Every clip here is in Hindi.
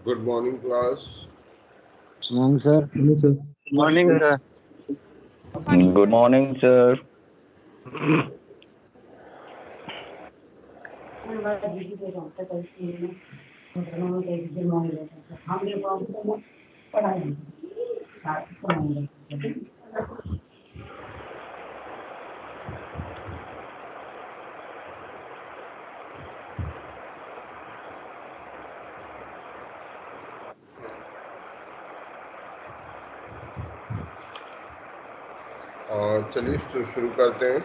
Good morning, class. Morning, sir. Hello, sir. Morning, sir. Good morning, sir. चलिए तो शुरू करते हैं।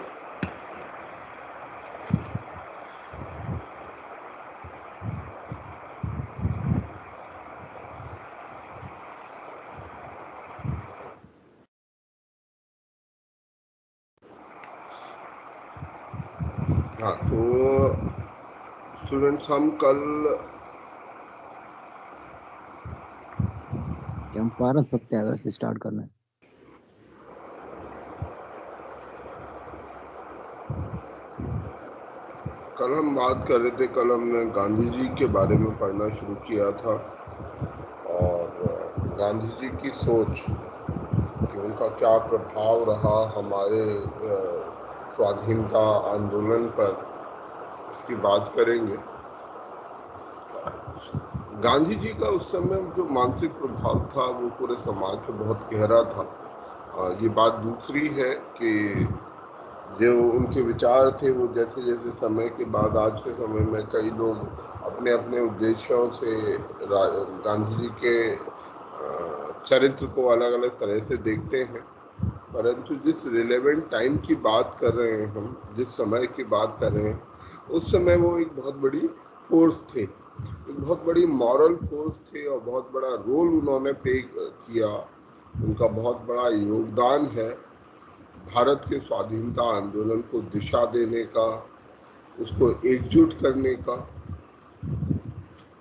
हाँ, तो स्टूडेंट्स हम कल चंपारण सत्याग्रह से स्टार्ट करना है। कल हम बात कर रहे थे। कल हमने गांधी जी के बारे में पढ़ना शुरू किया था और गांधी जी की सोच कि उनका क्या प्रभाव रहा हमारे स्वाधीनता आंदोलन पर, इसकी बात करेंगे। गांधी जी का उस समय जो मानसिक प्रभाव था वो पूरे समाज पर बहुत गहरा था। ये बात दूसरी है कि जो उनके विचार थे वो जैसे जैसे समय के बाद आज के समय में कई लोग अपने अपने उद्देश्यों से गांधी जी के चरित्र को अलग अलग तरह से देखते हैं, परंतु जिस रिलेवेंट टाइम की बात कर रहे हैं हम, जिस समय की बात कर रहे हैं, उस समय वो एक बहुत बड़ी फोर्स थे, एक बहुत बड़ी मॉरल फोर्स थे और बहुत बड़ा रोल उन्होंने प्ले किया। उनका बहुत बड़ा योगदान है भारत के स्वाधीनता आंदोलन को दिशा देने का, उसको एकजुट करने का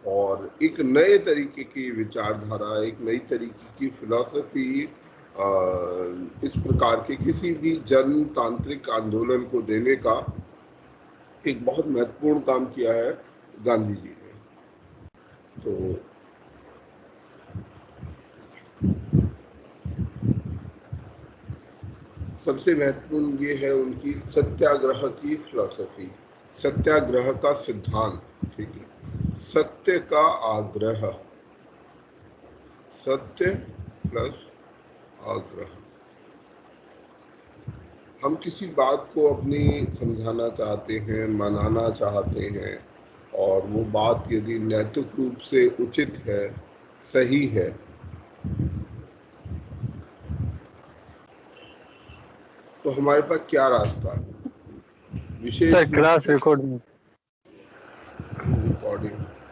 और एक नए तरीके की विचारधारा, एक नई तरीके की फिलॉसफी इस प्रकार के किसी भी जनतांत्रिक आंदोलन को देने का एक बहुत महत्वपूर्ण काम किया है गांधी जी ने। तो सबसे महत्वपूर्ण ये है उनकी सत्याग्रह की फिलॉसफी, सत्याग्रह का सिद्धांत। ठीक है, सत्य का आग्रह, सत्य प्लस आग्रह। हम किसी बात को अपनी समझाना चाहते हैं, मनाना चाहते हैं और वो बात यदि नैतिक रूप से उचित है, सही है, तो हमारे पास क्या रास्ता है? विशेष सर क्लास रिकॉर्डिंग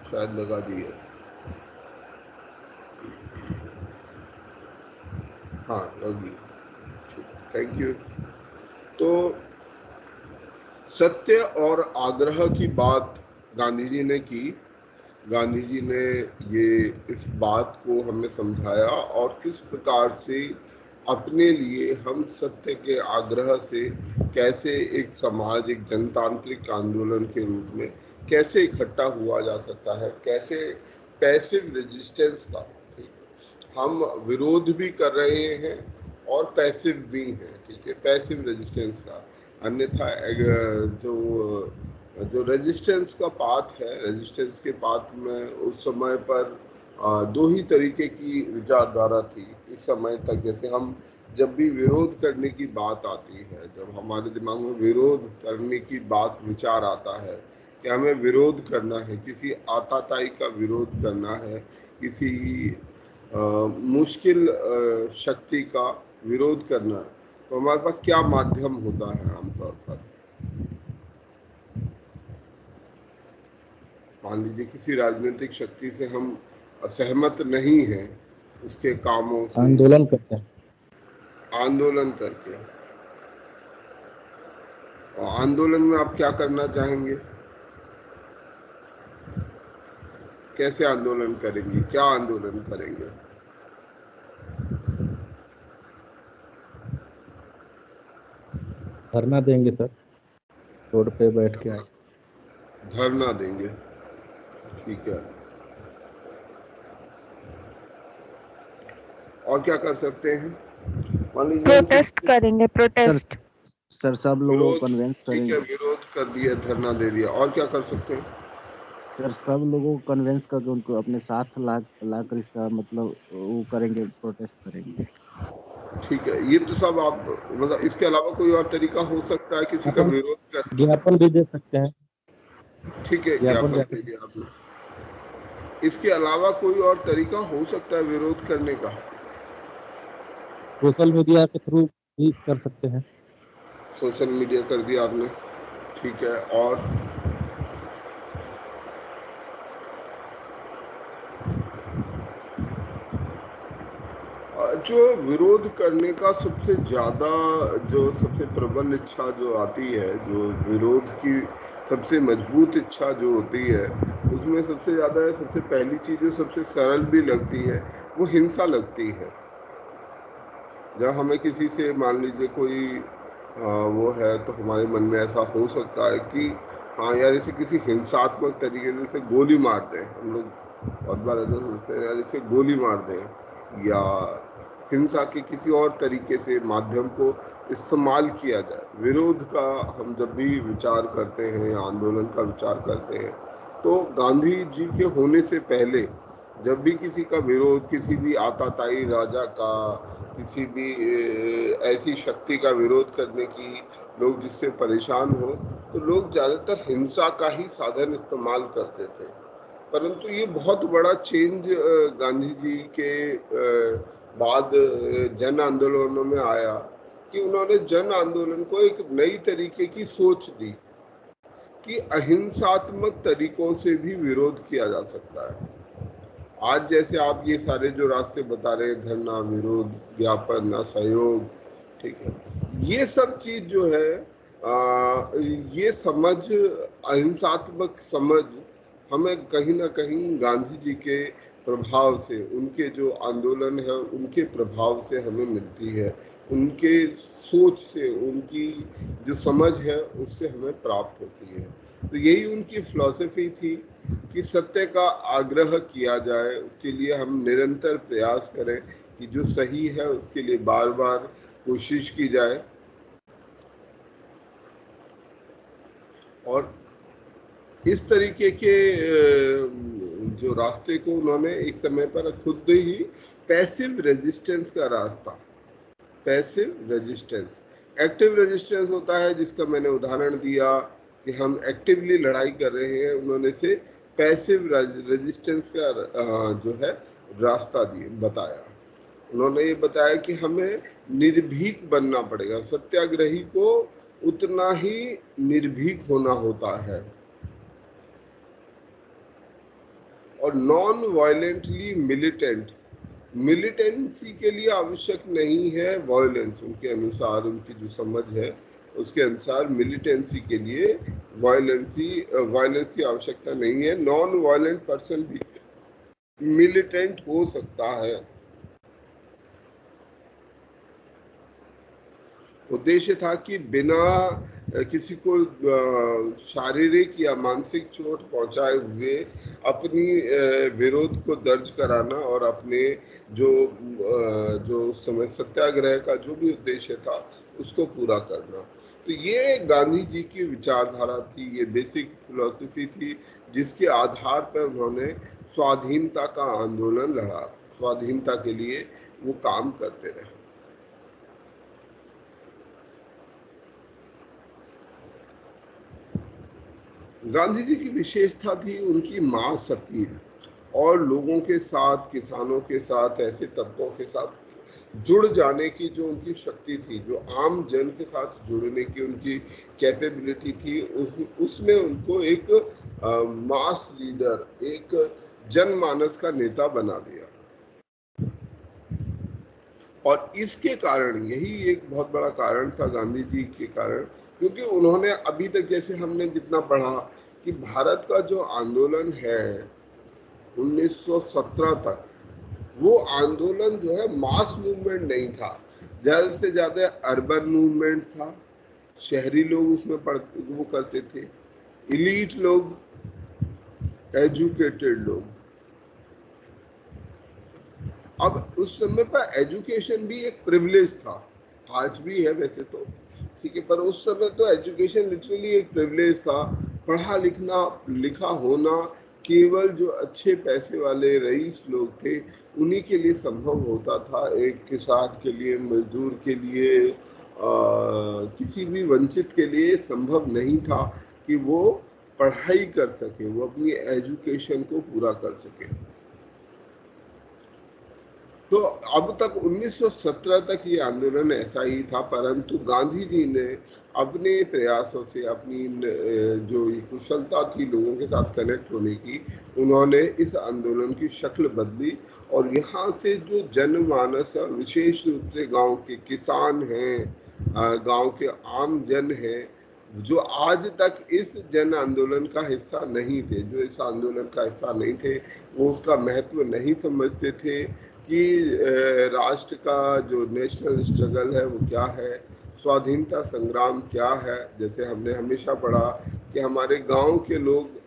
शायद लगा दी है। हाँ, लगी। Thank you. तो सत्य और आग्रह की बात गांधी जी ने की। गांधी जी ने ये इस बात को हमें समझाया और किस प्रकार से अपने लिए हम सत्य के आग्रह से कैसे एक समाज, एक जनतांत्रिक आंदोलन के रूप में कैसे इकट्ठा हुआ जा सकता है, कैसे पैसिव रेजिस्टेंस का, हम विरोध भी कर रहे हैं और पैसिव भी हैं। ठीक है, पैसिव रेजिस्टेंस का, अन्यथा जो जो रेजिस्टेंस का पाथ है, रेजिस्टेंस के पाथ में उस समय पर दो ही तरीके की विचारधारा थी इस समय तक। जैसे हम जब भी विरोध करने की बात आती है, जब हमारे दिमाग में विरोध करने की बात, विचार आता है कि हमें विरोध करना है, किसी आताताई का विरोध करना है, किसी मुश्किल शक्ति का विरोध करना है, तो हमारे पास क्या माध्यम होता है आमतौर पर? मान लीजिए किसी राजनीतिक शक्ति से हम असहमत नहीं हैं, उसके कामों से, आंदोलन करते हैं। आंदोलन करके। और आंदोलन में आप क्या करना चाहेंगे? कैसे आंदोलन करेंगे, क्या आंदोलन करेंगे? धरना देंगे सर, रोड पे बैठ के आए। धरना देंगे, ठीक है। और क्या कर सकते हैं? मान लीजिए प्रोटेस्ट करेंगे, सर प्रोटेस्ट। सर सब लोगों को विरोध, कन्वेंस ठीक है, करेंगे। विरोध कर दिया, धरना दे दिया, और क्या कर सकते हैं? सर सब लोगों को कन्वेंस करके उनको अपने साथ ला कर इसका मतलब वो करेंगे, प्रोटेस्ट करेंगे। ठीक है, ये तो सब आप मतलब इसके अलावा कोई और तरीका हो सकता है किसी का ज्ञापन विरोध कर? ज्ञापन भी दे सकते हैं। ठीक है, ज्ञापन ज्ञापन जा दे सकते दिया आपने। इसके अलावा कोई और तरीका हो सकता है विरोध करने का? सोशल मीडिया के थ्रू भी कर सकते हैं। सोशल मीडिया कर दिया आपने, ठीक है, और जो विरोध करने का सबसे ज्यादा, जो सबसे प्रबल इच्छा जो आती है, जो विरोध की सबसे मजबूत इच्छा जो होती है, उसमें सबसे ज्यादा सबसे पहली चीज जो सबसे सरल भी लगती है वो हिंसा लगती है। जब हमें किसी से मान लीजिए कोई वो है, तो हमारे मन में ऐसा हो सकता है कि हाँ यार, इसे किसी हिंसात्मक तरीके से इसे गोली मार दें। हम लोग बहुत बार ऐसा सोचते हैं, यार इसे गोली मार दें, या हिंसा के किसी और तरीके से माध्यम को इस्तेमाल किया जाए। विरोध का हम जब भी विचार करते हैं या आंदोलन का विचार करते हैं, तो गांधी जी के होने से पहले जब भी किसी का विरोध, किसी भी आताताई राजा का, किसी भी ऐसी शक्ति का विरोध करने की लोग जिससे परेशान हो, तो लोग ज़्यादातर हिंसा का ही साधन इस्तेमाल करते थे। परंतु ये बहुत बड़ा चेंज गांधी जी के बाद जन आंदोलनों में आया कि उन्होंने जन आंदोलन को एक नई तरीके की सोच दी कि अहिंसात्मक तरीकों से भी विरोध किया जा सकता है। आज जैसे आप ये सारे जो रास्ते बता रहे हैं, धरना, विरोध, ज्ञापन, असहयोग, ठीक है, ये सब चीज जो है ये समझ, अहिंसात्मक समझ हमें कहीं ना कहीं गांधी जी के प्रभाव से, उनके जो आंदोलन है उनके प्रभाव से हमें मिलती है, उनके सोच से, उनकी जो समझ है उससे हमें प्राप्त होती है। तो यही उनकी फिलॉसफी थी कि सत्य का आग्रह किया जाए, उसके लिए हम निरंतर प्रयास करें कि जो सही है उसके लिए बार बार कोशिश की जाए, और इस तरीके के जो रास्ते को उन्होंने एक समय पर खुद ही पैसिव रेजिस्टेंस का रास्ता, पैसिव रेजिस्टेंस, एक्टिव रेजिस्टेंस होता है जिसका मैंने उदाहरण दिया कि हम एक्टिवली लड़ाई कर रहे हैं, उन्होंने से पैसिव रेजिस्टेंस का जो है रास्ता बताया। उन्होंने ये बताया कि हमें निर्भीक बनना पड़ेगा, सत्याग्रही को उतना ही निर्भीक होना होता है, और नॉन वायलेंटली मिलिटेंट, मिलिटेंसी के लिए आवश्यक नहीं है वायलेंस, उनके अनुसार, उनकी जो समझ है उसके अनुसार मिलिटेंसी के लिए वायलेंस की आवश्यकता नहीं है। नॉन वायलेंट पर्सन भी मिलिटेंट हो सकता है। उद्देश्य था कि बिना किसी को शारीरिक या मानसिक चोट पहुंचाए हुए अपनी विरोध को दर्ज कराना, और अपने जो उस समय सत्याग्रह का जो भी उद्देश्य था उसको पूरा करना। तो ये गांधी जी की विचारधारा थी, ये बेसिक फिलॉसफी थी जिसके आधार पर उन्होंने स्वाधीनता का आंदोलन लड़ा, स्वाधीनता के लिए वो काम करते रहे। गांधी जी की विशेषता थी उनकी मास अपील, और लोगों के साथ, किसानों के साथ, ऐसे तबकों के साथ जुड़ जाने की जो उनकी शक्ति थी, जो आम जन के साथ जुड़ने की उनकी कैपेबिलिटी थी, उसने उनको एक मास लीडर, एक जनमानस का नेता बना दिया। और इसके कारण, यही एक बहुत बड़ा कारण था गांधी जी के कारण, क्योंकि उन्होंने अभी तक जैसे हमने जितना पढ़ा कि भारत का जो आंदोलन है 1917 तक, वो आंदोलन जो है मास मूवमेंट नहीं था, ज्यादा से ज्यादा अर्बन मूवमेंट था, शहरी लोग उसमें वो करते थे, इलीट लोग, एजुकेटेड लोग। अब उस समय पर एजुकेशन भी एक प्रिविलेज था, आज भी है वैसे तो, ठीक है, पर उस समय तो एजुकेशन लिटरली एक प्रिविलेज था। पढ़ा लिखा होना केवल जो अच्छे पैसे वाले रईस लोग थे उन्हीं के लिए संभव होता था। एक किसान के लिए, मजदूर के लिए, किसी भी वंचित के लिए संभव नहीं था कि वो पढ़ाई कर सके, वो अपनी एजुकेशन को पूरा कर सके। तो अब तक 1917 तक ये आंदोलन ऐसा ही था, परंतु गांधी जी ने अपने प्रयासों से, अपनी जो कुशलता थी लोगों के साथ कनेक्ट होने की, उन्होंने इस आंदोलन की शक्ल बदली। और यहाँ से जो जनमानस, विशेष रूप से गांव के किसान हैं, गांव के आम जन हैं, जो आज तक इस जन आंदोलन का हिस्सा नहीं थे, जो इस आंदोलन का हिस्सा नहीं थे, वो उसका महत्व नहीं समझते थे कि राष्ट्र का जो नेशनल स्ट्रगल है वो क्या है, स्वाधीनता संग्राम क्या है। जैसे हमने हमेशा पढ़ा कि हमारे गांव के लोग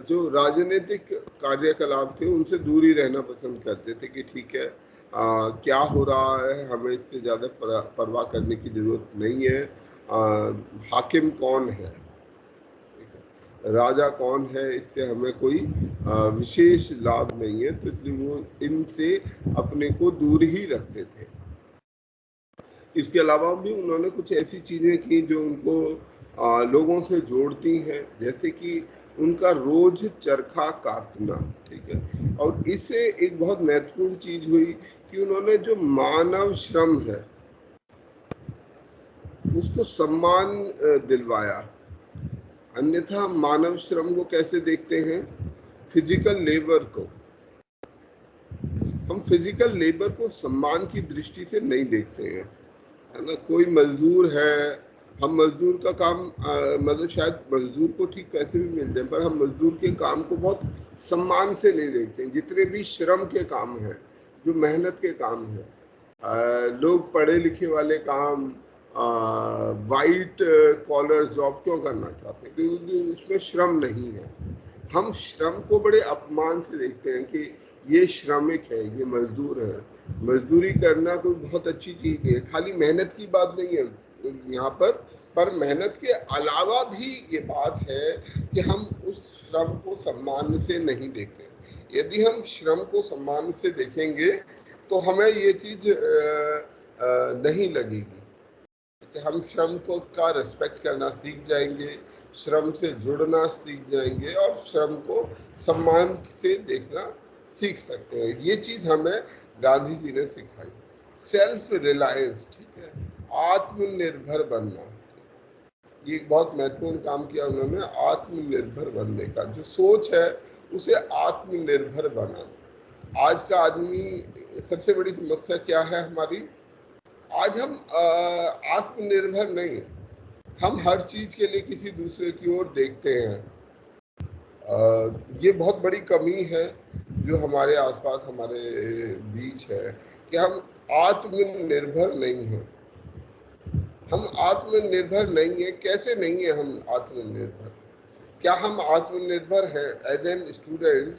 जो राजनीतिक कार्यकलाप थे उनसे दूरी रहना पसंद करते थे कि ठीक है, क्या हो रहा है हमें इससे ज़्यादा परवाह करने की ज़रूरत नहीं है। हाकिम कौन है, राजा कौन है, इससे हमें कोई विशेष लाभ नहीं है, तो इसलिए वो इनसे अपने को दूर ही रखते थे। इसके अलावा भी उन्होंने कुछ ऐसी चीज़ें की जो उनको लोगों से जोड़ती हैं, जैसे कि उनका रोज चरखा काटना, ठीक है। और इससे एक बहुत महत्वपूर्ण चीज हुई कि उन्होंने जो मानव श्रम है उसको सम्मान दिलवाया। अन्यथा हम मानव श्रम को कैसे देखते हैं? फिजिकल लेबर को, हम फिजिकल लेबर को सम्मान की दृष्टि से नहीं देखते हैं, है ना। कोई मजदूर है, हम मजदूर का काम मतलब शायद मजदूर को ठीक पैसे भी मिल जाए, पर हम मजदूर के काम को बहुत सम्मान से नहीं देखते हैं। जितने भी श्रम के काम हैं, जो मेहनत के काम हैं, लोग पढ़े लिखे वाले काम, वाइट कॉलर जॉब क्यों करना चाहते हैं? क्योंकि उसमें श्रम नहीं है। हम श्रम को बड़े अपमान से देखते हैं कि ये श्रमिक है, ये मजदूर है। मजदूरी करना कोई बहुत अच्छी चीज है, खाली मेहनत की बात नहीं है यहाँ पर मेहनत के अलावा भी ये बात है कि हम उस श्रम को सम्मान से नहीं देखते। यदि हम श्रम को सम्मान से देखेंगे तो हमें ये चीज नहीं लगेगी कि हम श्रम को का रिस्पेक्ट करना सीख जाएंगे, श्रम से जुड़ना सीख जाएंगे और श्रम को सम्मान से देखना सीख सकते हैं। ये चीज हमें गांधी जी ने सिखाई। सेल्फ रिलायंस, ठीक है, आत्मनिर्भर बनना, ये एक बहुत महत्वपूर्ण काम किया उन्होंने। आत्मनिर्भर बनने का जो सोच है उसे आत्मनिर्भर बनाना। आज का आदमी, सबसे बड़ी समस्या क्या है हमारी? आज हम आत्मनिर्भर नहीं है, हम हर चीज के लिए किसी दूसरे की ओर देखते हैं। ये बहुत बड़ी कमी है जो हमारे आसपास हमारे बीच है कि हम आत्मनिर्भर नहीं हैं। हम आत्मनिर्भर नहीं है। कैसे नहीं है हम आत्मनिर्भर? क्या हम आत्मनिर्भर हैं एज एन स्टूडेंट?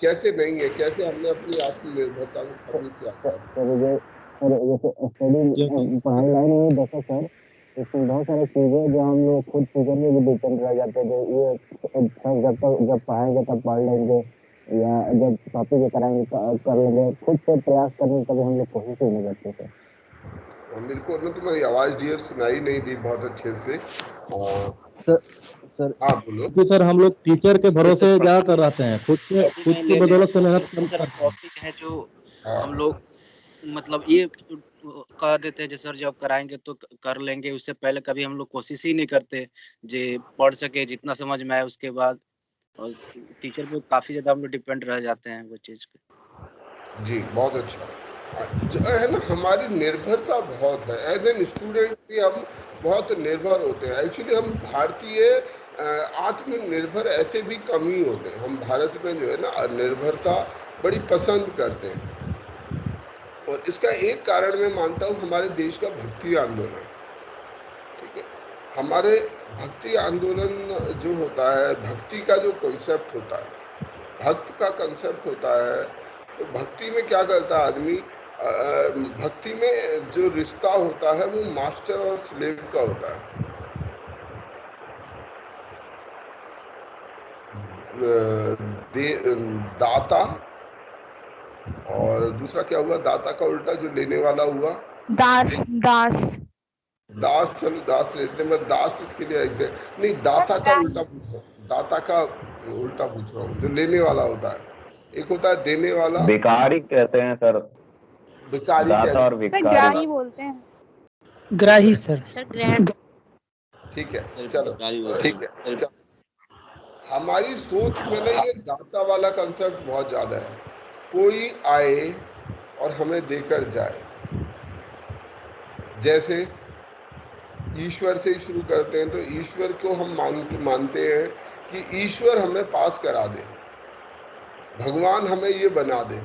कैसे नहीं है? कैसे हमने अपनी आत्मनिर्भरता को खत्म किया? जैसे पढ़ाई लाइन में देखो सर, इसमें बहुत सारी चीजें जो हम लोग खुद फ्यूचर में भी डिपेंड रह जाते हैं। ये जब पढ़ाएंगे तब पढ़ लेंगे, या जब टॉपिक कराएंगे कर लेंगे, खुद से प्रयास करने का भी हम लोग कोशिश ही नहीं करते थे। मेरे को ना तुम्हारी आवाज डियर सुनाई नहीं दी बहुत अच्छे से। सर हाँ बोलो। तो सर हम लोग टीचर के भरोसे ज्यादातर रहते हैं, खुद की बदौलत से मेहनत कम करते हैं। टॉपिक है जो हम लोग मतलब ये कह देते हैं सर जब कराएंगे तो कर लेंगे, उससे पहले कभी हम लोग कोशिश ही नहीं करते जे पढ़ सके, जितना समझ में आए उसके बाद। और टीचर पे काफी ज्यादा हम लोग डिपेंड रह जाते हैं वो चीज के। जी बहुत अच्छा जो है ना, हमारी निर्भरता बहुत है। एज एन स्टूडेंट भी हम बहुत निर्भर होते हैं। एक्चुअली हम भारतीय आत्मनिर्भर ऐसे भी कम ही होते हैं। हम भारत में जो है ना निर्भरता बड़ी पसंद करते हैं, और इसका एक कारण मैं मानता हूँ हमारे देश का भक्ति आंदोलन, ठीक है। हमारे भक्ति आंदोलन जो होता है, भक्ति का जो कॉन्सेप्ट होता है, भक्त का कंसेप्ट होता है, तो भक्ति में क्या करता है आदमी, भक्ति में जो रिश्ता होता है वो मास्टर और स्लेव का होता है। दाता, और दूसरा क्या हुआ, दाता का उल्टा जो लेने वाला हुआ, दास। दास दास, चलो दास लेते हैं, मैं दास इसके लिए आते नहीं, दाता का उल्टा पूछ रहा हूँ, दाता का उल्टा पूछ रहा हूँ, जो लेने वाला होता है। एक होता है देने वाला, भिखारी कहते हैं सर, भिखारी दाता और सर, भिखारी। ग्राही बोलते हैं। ग्राही सर। सर ग्रहण। ठीक है, चलो ठीक है, चलो। हमारी सोच में ना ये दाता वाला कंसेप्ट बहुत ज्यादा है। कोई आए और हमें देकर जाए, जैसे ईश्वर से ही शुरू करते हैं, तो ईश्वर को हम मानते हैं कि ईश्वर हमें पास करा दे, भगवान हमें ये बना दे,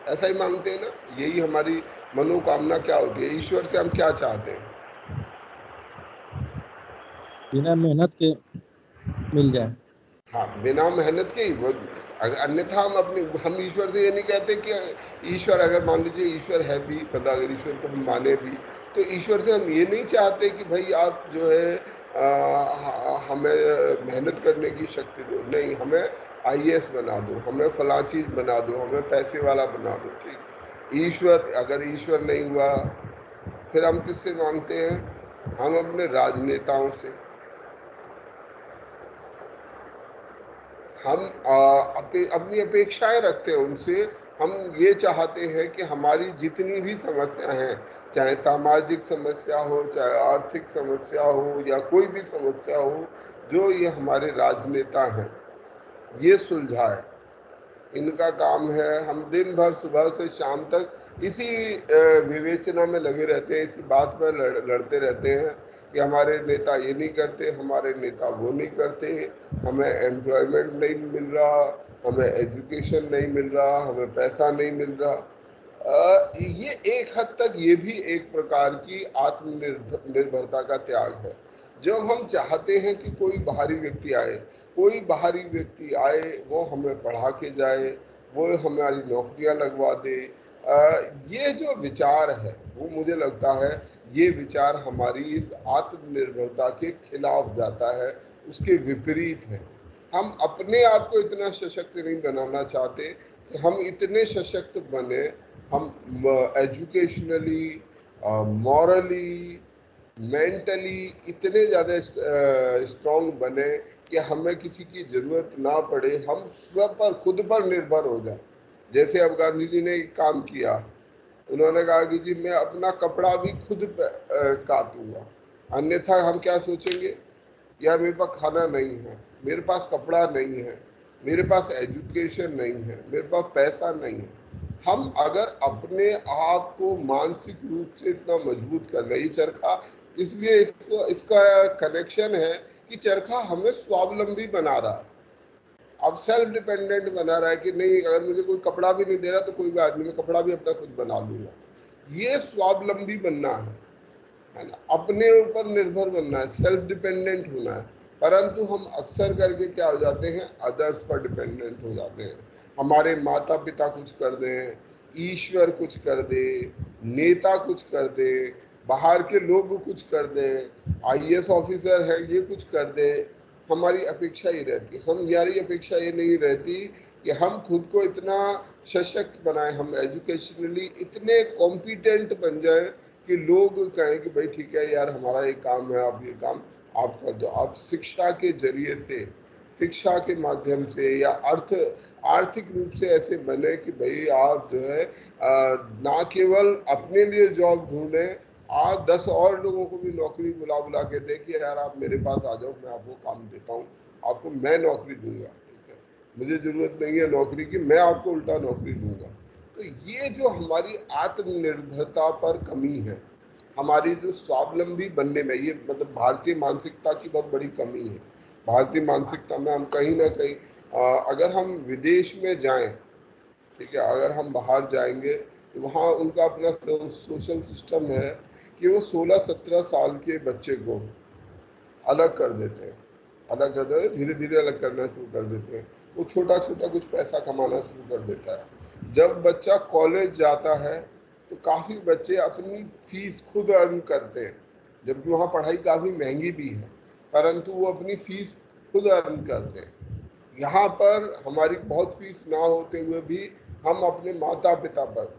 ऐसा ही मानते हैं ना। यही हमारी मनोकामना क्या होती है, ईश्वर से हम क्या चाहते हैं, बिना मेहनत के मिल जाए। हाँ, बिना मेहनत के ही। अन्यथा हम ईश्वर से ये नहीं कहते कि ईश्वर, अगर मान लीजिए ईश्वर है भी, मतलब अगर ईश्वर को हम माने भी, तो ईश्वर से हम ये नहीं चाहते कि भाई आप जो है हमें मेहनत करने की शक्ति दो, नहीं, हमें आईएएस बना दो, हमें फला चीज बना दो, हमें पैसे वाला बना दो। ठीक, ईश्वर, अगर ईश्वर नहीं हुआ फिर हम किससे मांगते हैं, हम अपने राजनेताओं से। हम अपनी अपेक्षाएं रखते हैं उनसे। हम ये चाहते हैं कि हमारी जितनी भी समस्या हैं, चाहे सामाजिक समस्या हो, चाहे आर्थिक समस्या हो, या कोई भी समस्या हो, जो ये हमारे राजनेता हैं ये सुलझाए। इनका काम है, हम दिन भर सुबह से शाम तक इसी विवेचना में लगे रहते हैं, इसी बात पर लड़ते रहते हैं कि हमारे नेता ये नहीं करते, हमारे नेता वो नहीं करते, हमें एम्प्लॉयमेंट नहीं मिल रहा, हमें एजुकेशन नहीं मिल रहा, हमें पैसा नहीं मिल रहा। ये एक हद तक ये भी एक प्रकार की आत्मनिर्भरता का त्याग है। जब हम चाहते हैं कि कोई बाहरी व्यक्ति आए, कोई बाहरी व्यक्ति आए, वो हमें पढ़ा के जाए, वो हमारी नौकरियां लगवा दे, ये जो विचार है वो मुझे लगता है ये विचार हमारी इस आत्मनिर्भरता के खिलाफ जाता है, उसके विपरीत है। हम अपने आप को इतना सशक्त नहीं बनाना चाहते कि हम इतने सशक्त बने, हम एजुकेशनली, मॉरली, मेंटली इतने ज़्यादा स्ट्रांग बने कि हमें किसी की ज़रूरत ना पड़े, हम स्व पर, खुद पर निर्भर हो जाए। जैसे अब गांधी जी ने एक काम किया, उन्होंने कहा कि जी मैं अपना कपड़ा भी खुद काटूंगा, अन्यथा हम क्या सोचेंगे, यार मेरे पास खाना नहीं है, मेरे पास कपड़ा नहीं है, मेरे पास एजुकेशन नहीं है, मेरे पास पैसा नहीं है। हम अगर अपने आप को मानसिक रूप से इतना मजबूत कर रहे, चरखा इसलिए इसका कनेक्शन है कि चरखा हमें स्वावलंबी बना रहा है, अब सेल्फ डिपेंडेंट बना रहा है कि नहीं, अगर मुझे कोई कपड़ा भी नहीं दे रहा तो कोई भी आदमी, मैं कपड़ा भी अपना खुद बना लूंगा। ये स्वावलंबी बनना है ना, अपने ऊपर निर्भर बनना है, सेल्फ डिपेंडेंट होना है। परंतु हम अक्सर करके क्या हो जाते हैं, अदर्स पर डिपेंडेंट हो जाते हैं। हमारे माता पिता कुछ कर दें, ईश्वर कुछ कर दे, नेता कुछ कर दे, बाहर के लोग कुछ कर दें, आईएएस ऑफिसर है ये कुछ कर दे, हमारी अपेक्षा ये रहती, हमारी अपेक्षा ये नहीं रहती कि हम खुद को इतना सशक्त बनाएं, हम एजुकेशनली इतने कॉम्पिटेंट बन जाएं कि लोग कहें कि भाई ठीक है यार, हमारा ये काम है, आप ये काम आप कर दो। आप शिक्षा के जरिए से, शिक्षा के माध्यम से, या आर्थिक रूप से ऐसे बने कि भाई आप जो है ना केवल अपने लिए जॉब ढूंढें, आप 10 और लोगों को भी नौकरी बुला के दें कि यार आप मेरे पास आ जाओ, मैं आपको काम देता हूँ, आपको मैं नौकरी दूंगा, ठीक है, मुझे जरूरत नहीं है नौकरी की, मैं आपको उल्टा नौकरी दूंगा। तो ये जो हमारी आत्मनिर्भरता पर कमी है, हमारी जो स्वावलंबी बनने में, ये मतलब भारतीय मानसिकता की बहुत बड़ी कमी है। भारतीय मानसिकता में हम कहीं ना कहीं, अगर हम विदेश में जाएं, ठीक है, अगर हम बाहर जाएंगे तो वहाँ उनका अपना सोशल सिस्टम है कि वो 16-17 साल के बच्चे को अलग कर देते हैं, अलग कर देते हैं, धीरे धीरे अलग करना शुरू कर देते हैं। वो छोटा छोटा कुछ पैसा कमाना शुरू कर देता है। जब बच्चा कॉलेज जाता है तो काफ़ी बच्चे अपनी फीस खुद अर्न करते हैं, जबकि वहाँ पढ़ाई काफ़ी महंगी भी है, परंतु वो अपनी फीस खुद अर्न करते हैं। यहाँ पर हमारी बहुत फीस ना होते हुए भी हम अपने माता पिता पर,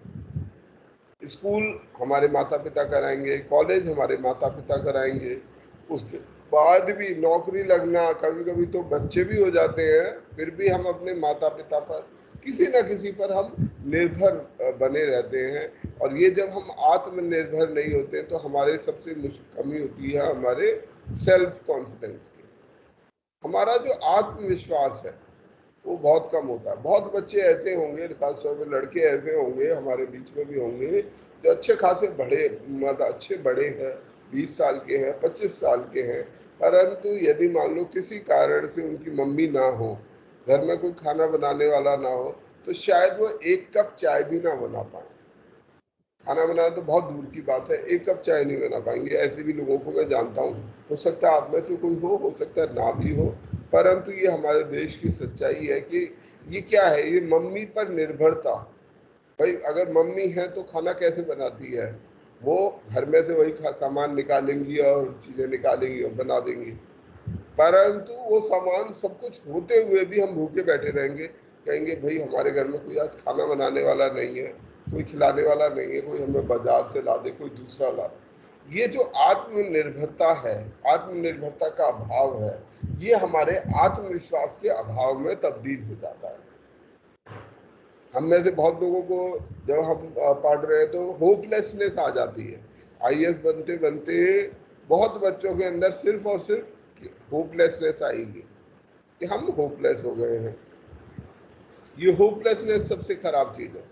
स्कूल हमारे माता पिता कराएंगे, कॉलेज हमारे माता पिता कराएंगे, उसके बाद भी नौकरी लगना, कभी कभी तो बच्चे भी हो जाते हैं, फिर भी हम अपने माता पिता पर किसी न किसी पर हम निर्भर बने रहते हैं। और ये जब हम आत्मनिर्भर नहीं होते तो हमारे सबसे मुश्किल कमी होती है हमारे सेल्फ कॉन्फिडेंस की। हमारा जो आत्मविश्वास है वो बहुत कम होता है। बहुत बच्चे ऐसे होंगे, खासतौर पर लड़के ऐसे होंगे, हमारे बीच में भी होंगे, जो अच्छे खासे बड़े, मतलब अच्छे बड़े हैं, 20 साल के हैं, 25 साल के हैं, परंतु यदि मान लो किसी कारण से उनकी मम्मी ना हो, घर में कोई खाना बनाने वाला ना हो, तो शायद वो 1 कप चाय भी ना बना पाए। खाना बनाना तो बहुत दूर की बात है, 1 कप चाय नहीं बना पाएंगे। ऐसे भी लोगों को मैं जानता हूँ, हो सकता है आप में से कोई हो सकता है ना भी हो, परंतु ये हमारे देश की सच्चाई है कि ये क्या है, ये मम्मी पर निर्भरता। भाई अगर मम्मी है तो खाना कैसे बनाती है, वो घर में से वही सामान निकालेंगी और चीज़ें निकालेंगी और बना देंगी, परंतु वो सामान सब कुछ होते हुए भी हम भूखे बैठे रहेंगे, कहेंगे भाई हमारे घर में कोई आज खाना बनाने वाला नहीं है, कोई खिलाने वाला नहीं है, कोई हमें बाजार से ला दे, कोई दूसरा ला दे। ये जो आत्मनिर्भरता है, आत्मनिर्भरता का अभाव है, ये हमारे आत्मविश्वास के अभाव में तब्दील हो जाता है। हम में से बहुत लोगों को जब हम पढ़ रहे हैं तो होपलेसनेस आ जाती है। आईएएस बनते बनते बहुत बच्चों के अंदर सिर्फ और सिर्फ होपलेसनेस आएगी कि हम होपलेस हो गए हैं। ये होपलेसनेस सबसे खराब चीज है।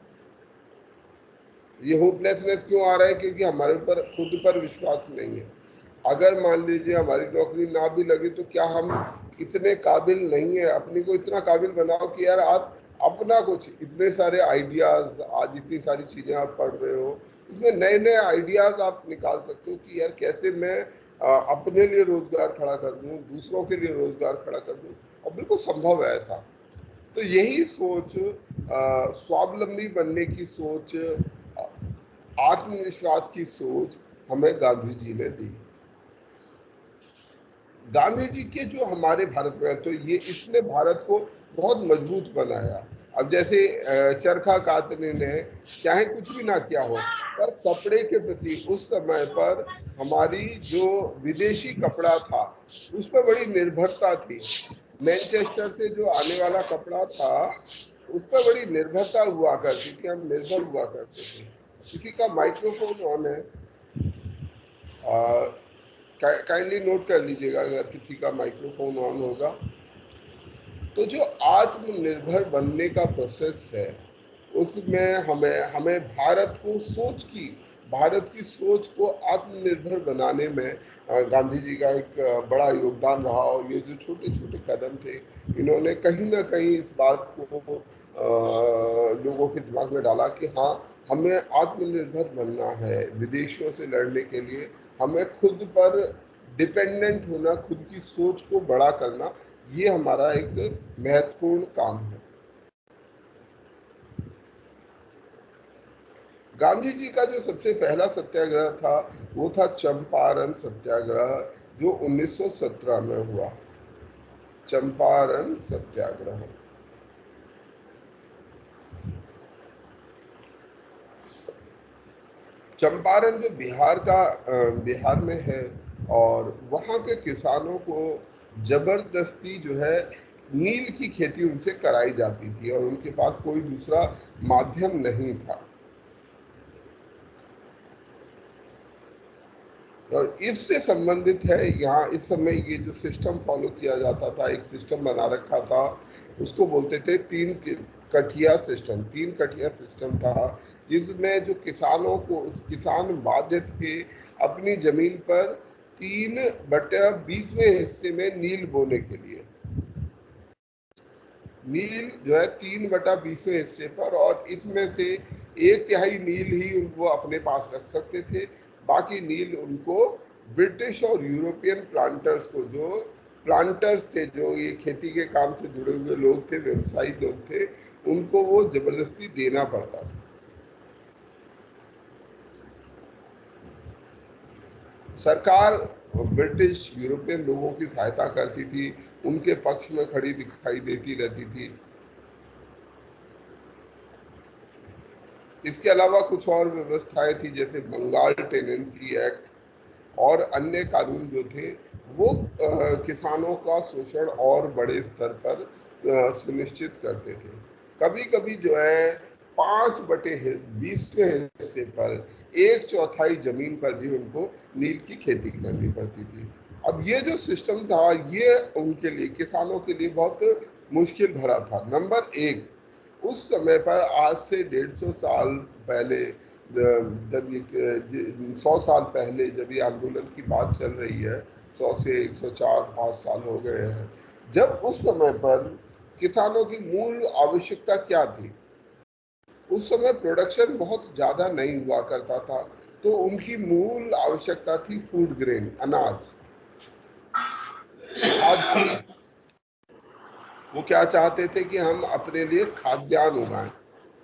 ये होपलेसनेस क्यों आ रहा है? क्योंकि हमारे ऊपर खुद पर विश्वास नहीं है। अगर मान लीजिए हमारी नौकरी ना भी लगे तो क्या हम इतने काबिल नहीं है? अपने को इतना काबिल बनाओ कि यार आप अपना कुछ, इतने सारे आइडियाज, आज इतनी सारी चीजें आप पढ़ रहे हो, इसमें नए नए आइडियाज आप निकाल सकते हो कि यार कैसे मैं अपने लिए रोजगार खड़ा कर दूं, दूसरों के लिए रोजगार खड़ा कर दूं, और बिल्कुल संभव है ऐसा। तो यही सोच, स्वावलंबी बनने की सोच, आत्मविश्वास की सोच हमें गांधी जी ने दी। गांधी जी के जो हमारे भारत में, तो ये इसने भारत को बहुत मजबूत बनाया। अब जैसे चरखा कातने ने चाहे कुछ भी ना किया हो, पर कपड़े के प्रति उस समय पर हमारी जो विदेशी कपड़ा था उस पर बड़ी निर्भरता थी। मैनचेस्टर से जो आने वाला कपड़ा था उस पर बड़ी निर्भरता हुआ करती थी, हम निर्भर हुआ करते थे। किसी का माइक्रोफोन ऑन है, काइंडली नोट कर लीजिएगा अगर किसी का माइक्रोफोन ऑन होगा। तो जो आत्मनिर्भर बनने का प्रोसेस है उसमें हमें भारत की सोच को आत्मनिर्भर बनाने में गांधी जी का एक बड़ा योगदान रहा। और ये जो छोटे छोटे कदम थे, इन्होंने कहीं ना कहीं इस बात को लोगों के दिमाग में डाला कि हाँ, हमें आत्मनिर्भर बनना है। विदेशियों से लड़ने के लिए हमें खुद पर डिपेंडेंट होना, खुद की सोच को बड़ा करना, ये हमारा एक महत्वपूर्ण काम है। गांधी जी का जो सबसे पहला सत्याग्रह था वो था चंपारण सत्याग्रह, जो 1917 में हुआ। चंपारण सत्याग्रह। चंपारण जो बिहार में है, और वहाँ के किसानों को जबरदस्ती जो है नील की खेती उनसे कराई जाती थी, और उनके पास कोई दूसरा माध्यम नहीं था। और इससे संबंधित है यहाँ इस समय ये जो सिस्टम फॉलो किया जाता था, एक सिस्टम बना रखा था, उसको बोलते थे 3 कठिया सिस्टम। 3 कठिया सिस्टम था, जिसमें जो किसानों को, किसान बाध्य थे अपनी जमीन पर 3/20वें हिस्से में नील बोने के लिए। नील जो है 3/20वें हिस्से पर, और इसमें से 1/3 नील ही उनको अपने पास रख सकते थे, बाकी नील उनको ब्रिटिश और यूरोपियन प्लांटर्स को, जो प्लांटर्स थे, जो ये खेती के काम से जुड़े हुए लोग थे, व्यवसायी लोग थे, उनको वो जबरदस्ती देना पड़ता था। सरकार ब्रिटिश यूरोपियन लोगों की सहायता करती थी, उनके पक्ष में खड़ी दिखाई देती रहती थी। इसके अलावा कुछ और व्यवस्थाएं थी, जैसे बंगाल टेनेंसी एक्ट और अन्य कानून जो थे वो किसानों का शोषण और बड़े स्तर पर सुनिश्चित करते थे। कभी कभी जो है 5/20 हिस्से पर 1/4 जमीन पर भी उनको नील की खेती करनी पड़ती थी। अब ये जो सिस्टम था, ये उनके लिए, किसानों के लिए बहुत मुश्किल भरा था। नंबर एक, उस समय पर आज से 150 साल पहले, जब ये 100 साल पहले जब ये आंदोलन की बात चल रही है, 100 से 104-5 साल हो गए हैं, जब उस समय पर किसानों की मूल आवश्यकता क्या थी? उस समय प्रोडक्शन बहुत ज़्यादा नहीं हुआ करता था, तो उनकी मूल आवश्यकता थी फूड ग्रेन, अनाज, खाद्य। वो क्या चाहते थे कि हम अपने लिए खाद्यान्न उगाएं,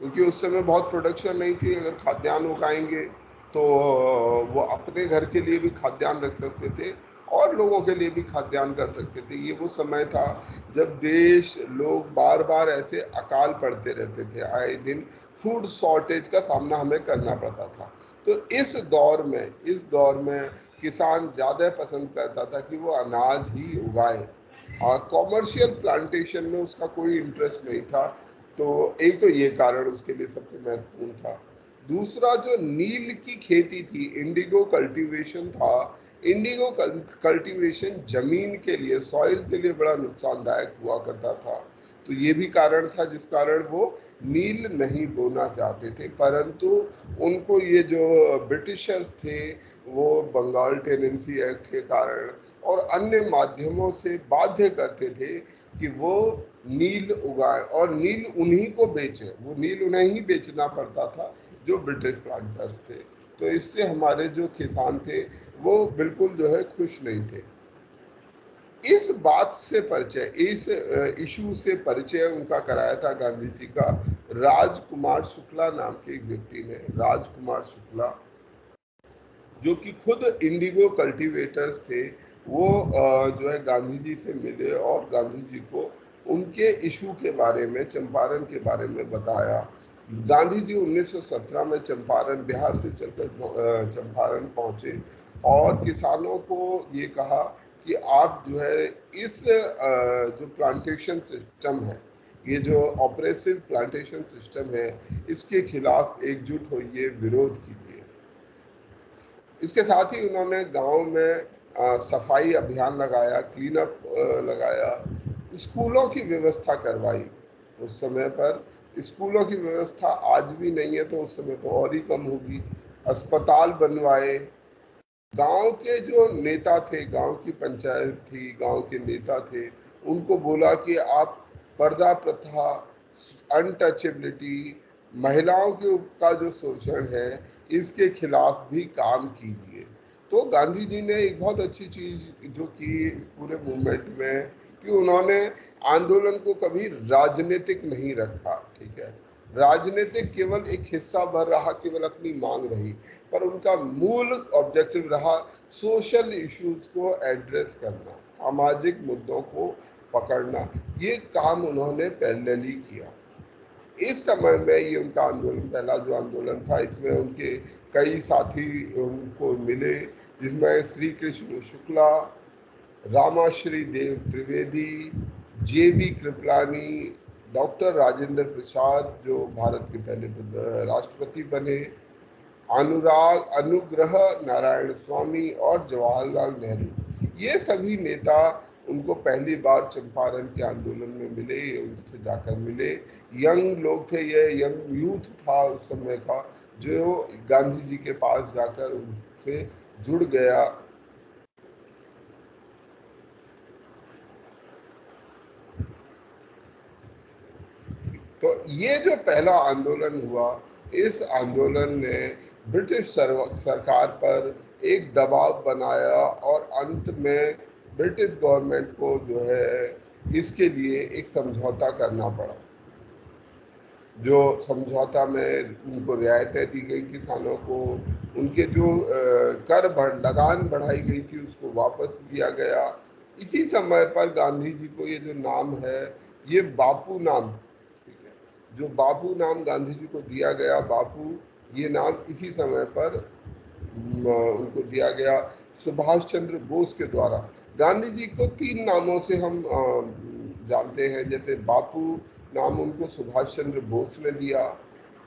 क्योंकि उस समय बहुत प्रोडक्शन नहीं थी। अगर खाद्यान्न उगाएंगे तो वो अपने घर के लिए भी खाद्यान्न रख सकते थे और लोगों के लिए भी खाद्यान्न कर सकते थे। ये वो समय था जब देश, लोग बार बार ऐसे अकाल पड़ते रहते थे, आए दिन फूड शॉर्टेज का सामना हमें करना पड़ता था। तो इस दौर में किसान ज़्यादा पसंद करता था कि वो अनाज ही उगाए, और कॉमर्शियल प्लांटेशन में उसका कोई इंटरेस्ट नहीं था। तो एक तो ये कारण उसके लिए सबसे महत्वपूर्ण था। दूसरा, जो नील की खेती थी, इंडिगो कल्टीवेशन था, इंडिगो कल्टीवेशन जमीन के लिए, सॉइल के लिए बड़ा नुकसानदायक हुआ करता था। तो ये भी कारण था जिस कारण वो नील नहीं बोना चाहते थे। परंतु उनको ये जो ब्रिटिशर्स थे, वो बंगाल टेनेंसी एक्ट के कारण और अन्य माध्यमों से बाध्य करते थे कि वो नील उगाएं और नील उन्हीं को बेचें। वो नील उन्हें ही बेचना पड़ता था जो ब्रिटिश प्लांटर्स थे। तो इससे हमारे जो किसान थे वो बिल्कुल जो है खुश नहीं थे। इस बात से परिचय, इस इशू से परिचय उनका कराया था गांधी जी का राजकुमार शुक्ला नाम के एक व्यक्ति ने। राजकुमार शुक्ला, जो कि खुद इंडिगो कल्टीवेटर्स थे, वो जो है गांधी जी से मिले और गांधी जी को उनके इशू के बारे में, चंपारण के बारे में बताया। गांधी जी 1917 में चंपारण, बिहार से चलकर चंपारण पहुंचे और किसानों को ये कहा कि आप जो है इस जो प्लांटेशन सिस्टम है, ये जो ऑपरेसिव प्लांटेशन सिस्टम है, इसके खिलाफ एकजुट होइए, विरोध कीजिए। इसके साथ ही उन्होंने गांव में सफाई अभियान लगाया, क्लीन अप लगाया, स्कूलों की व्यवस्था करवाई। उस समय पर स्कूलों की व्यवस्था आज भी नहीं है, तो उस समय तो और ही कम होगी। अस्पताल बनवाए। गांव के जो नेता थे, गांव की पंचायत थी, गांव के नेता थे, उनको बोला कि आप पर्दा प्रथा, अनटचेबिलिटी, महिलाओं के का जो शोषण है, इसके खिलाफ भी काम कीजिए। तो गांधी जी ने एक बहुत अच्छी चीज जो की इस पूरे मूवमेंट में, कि उन्होंने आंदोलन को कभी राजनीतिक नहीं रखा। ठीक है, राजनीतिक केवल एक हिस्सा भर रहा, केवल अपनी मांग रही, पर उनका मूल ऑब्जेक्टिव रहा सोशल इश्यूज को एड्रेस करना, सामाजिक मुद्दों को पकड़ना। ये काम उन्होंने पैरेलली किया। इस समय में ये उनका आंदोलन, पहला जो आंदोलन था, इसमें उनके कई साथी उनको मिले, जिसमें श्री कृष्ण शुक्ला, रामाश्री देव त्रिवेदी, JB कृपलानी, डॉक्टर राजेंद्र प्रसाद जो भारत के पहले राष्ट्रपति बने, अनुग्रह नारायण स्वामी और जवाहरलाल नेहरू, ये सभी नेता उनको पहली बार चंपारण के आंदोलन में मिले, उनसे जाकर मिले। यंग लोग थे, ये यंग यूथ था उस समय का, जो गांधी जी के पास जाकर उनसे जुड़ गया। तो ये जो पहला आंदोलन हुआ, इस आंदोलन ने ब्रिटिश सरकार पर एक दबाव बनाया और अंत में ब्रिटिश गवर्नमेंट को जो है इसके लिए एक समझौता करना पड़ा। जो समझौता में उनको रियायतें दी गई किसानों को, उनके जो लगान बढ़ाई गई थी उसको वापस लिया गया। इसी समय पर गांधी जी को ये जो नाम है ये बापू नाम, ठीक है, जो बापू नाम गांधी जी को दिया गया, बापू ये नाम इसी समय पर उनको दिया गया सुभाष चंद्र बोस के द्वारा। गांधी जी को 3 नामों से हम जानते हैं, जैसे बापू नाम उनको सुभाष चंद्र बोस ने दिया,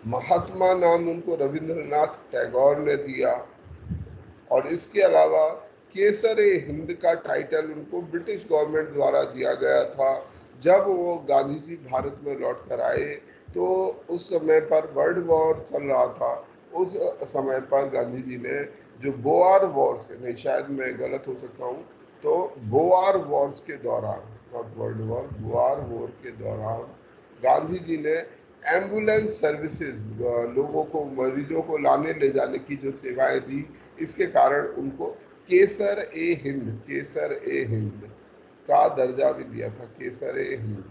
महात्मा नाम उनको रविंद्रनाथ टैगोर ने दिया, और इसके अलावा केसर-ए हिंद का टाइटल उनको ब्रिटिश गवर्नमेंट द्वारा दिया गया था। जब वो गांधी जी भारत में लौट कर आए तो उस समय पर वर्ल्ड वॉर चल रहा था। उस समय पर गांधी जी ने जो बोआर वॉर्स, नहीं शायद मैं गलत हो सकता हूँ, तो बोआर वॉर्स के दौरान, not world war, Beauvoir war के दौरान गांधी जी ने एम्बुलेंस सर्विसेज, लोगों को, मरीजों को लाने ले जाने की जो सेवाएं दी, इसके कारण उनको केसर-ए-हिंद का दर्जा भी दिया था, केसर-ए-हिंद।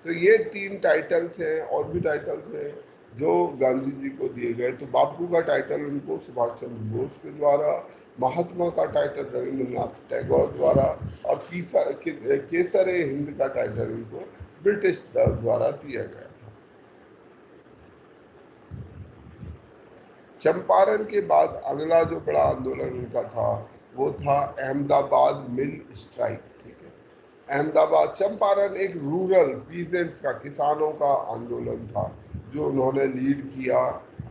तो ये 3 टाइटल्स हैं, और भी टाइटल्स हैं जो गांधी जी को दिए गए। तो बापू का टाइटल उनको सुभाष चंद्र बोस के द्वारा, महात्मा का टाइटल रविंद्रनाथ टैगोर द्वारा, और केसर-ए-हिंद का टाइटल उनको ब्रिटिश द्वारा दिया गया था। चंपारण के बाद अगला जो बड़ा आंदोलन उनका था वो था अहमदाबाद मिल स्ट्राइक, ठीक है। अहमदाबाद, चंपारण एक रूरल पीजेंट्स का, किसानों का आंदोलन था जो उन्होंने लीड किया।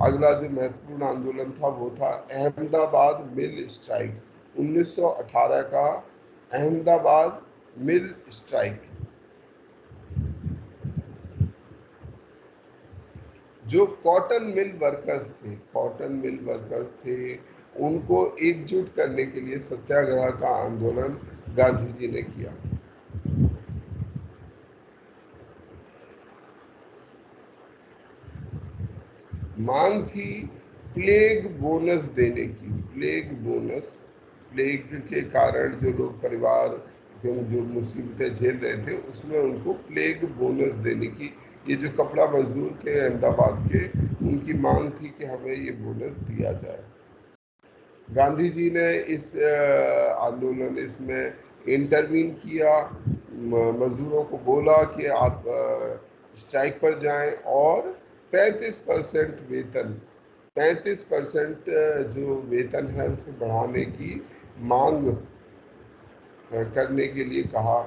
अगला जो महत्वपूर्ण आंदोलन था वो था अहमदाबाद मिल स्ट्राइक, 1918 का अहमदाबाद मिल स्ट्राइक। जो कॉटन मिल वर्कर्स थे, उनको एकजुट करने के लिए सत्याग्रह का आंदोलन गांधी जी ने किया। मांग थी प्लेग बोनस देने की, प्लेग के कारण जो लोग परिवार जो मुसीबतें झेल रहे थे उसमें उनको प्लेग बोनस देने की, ये जो कपड़ा मजदूर थे अहमदाबाद के, उनकी मांग थी कि हमें ये बोनस दिया जाए। गांधी जी ने इस आंदोलन इसमें इंटरवीन किया, मजदूरों को बोला कि आप स्ट्राइक पर जाएं और 35% वेतन, 35% जो वेतन है उसे बढ़ाने की मांग करने के लिए कहा।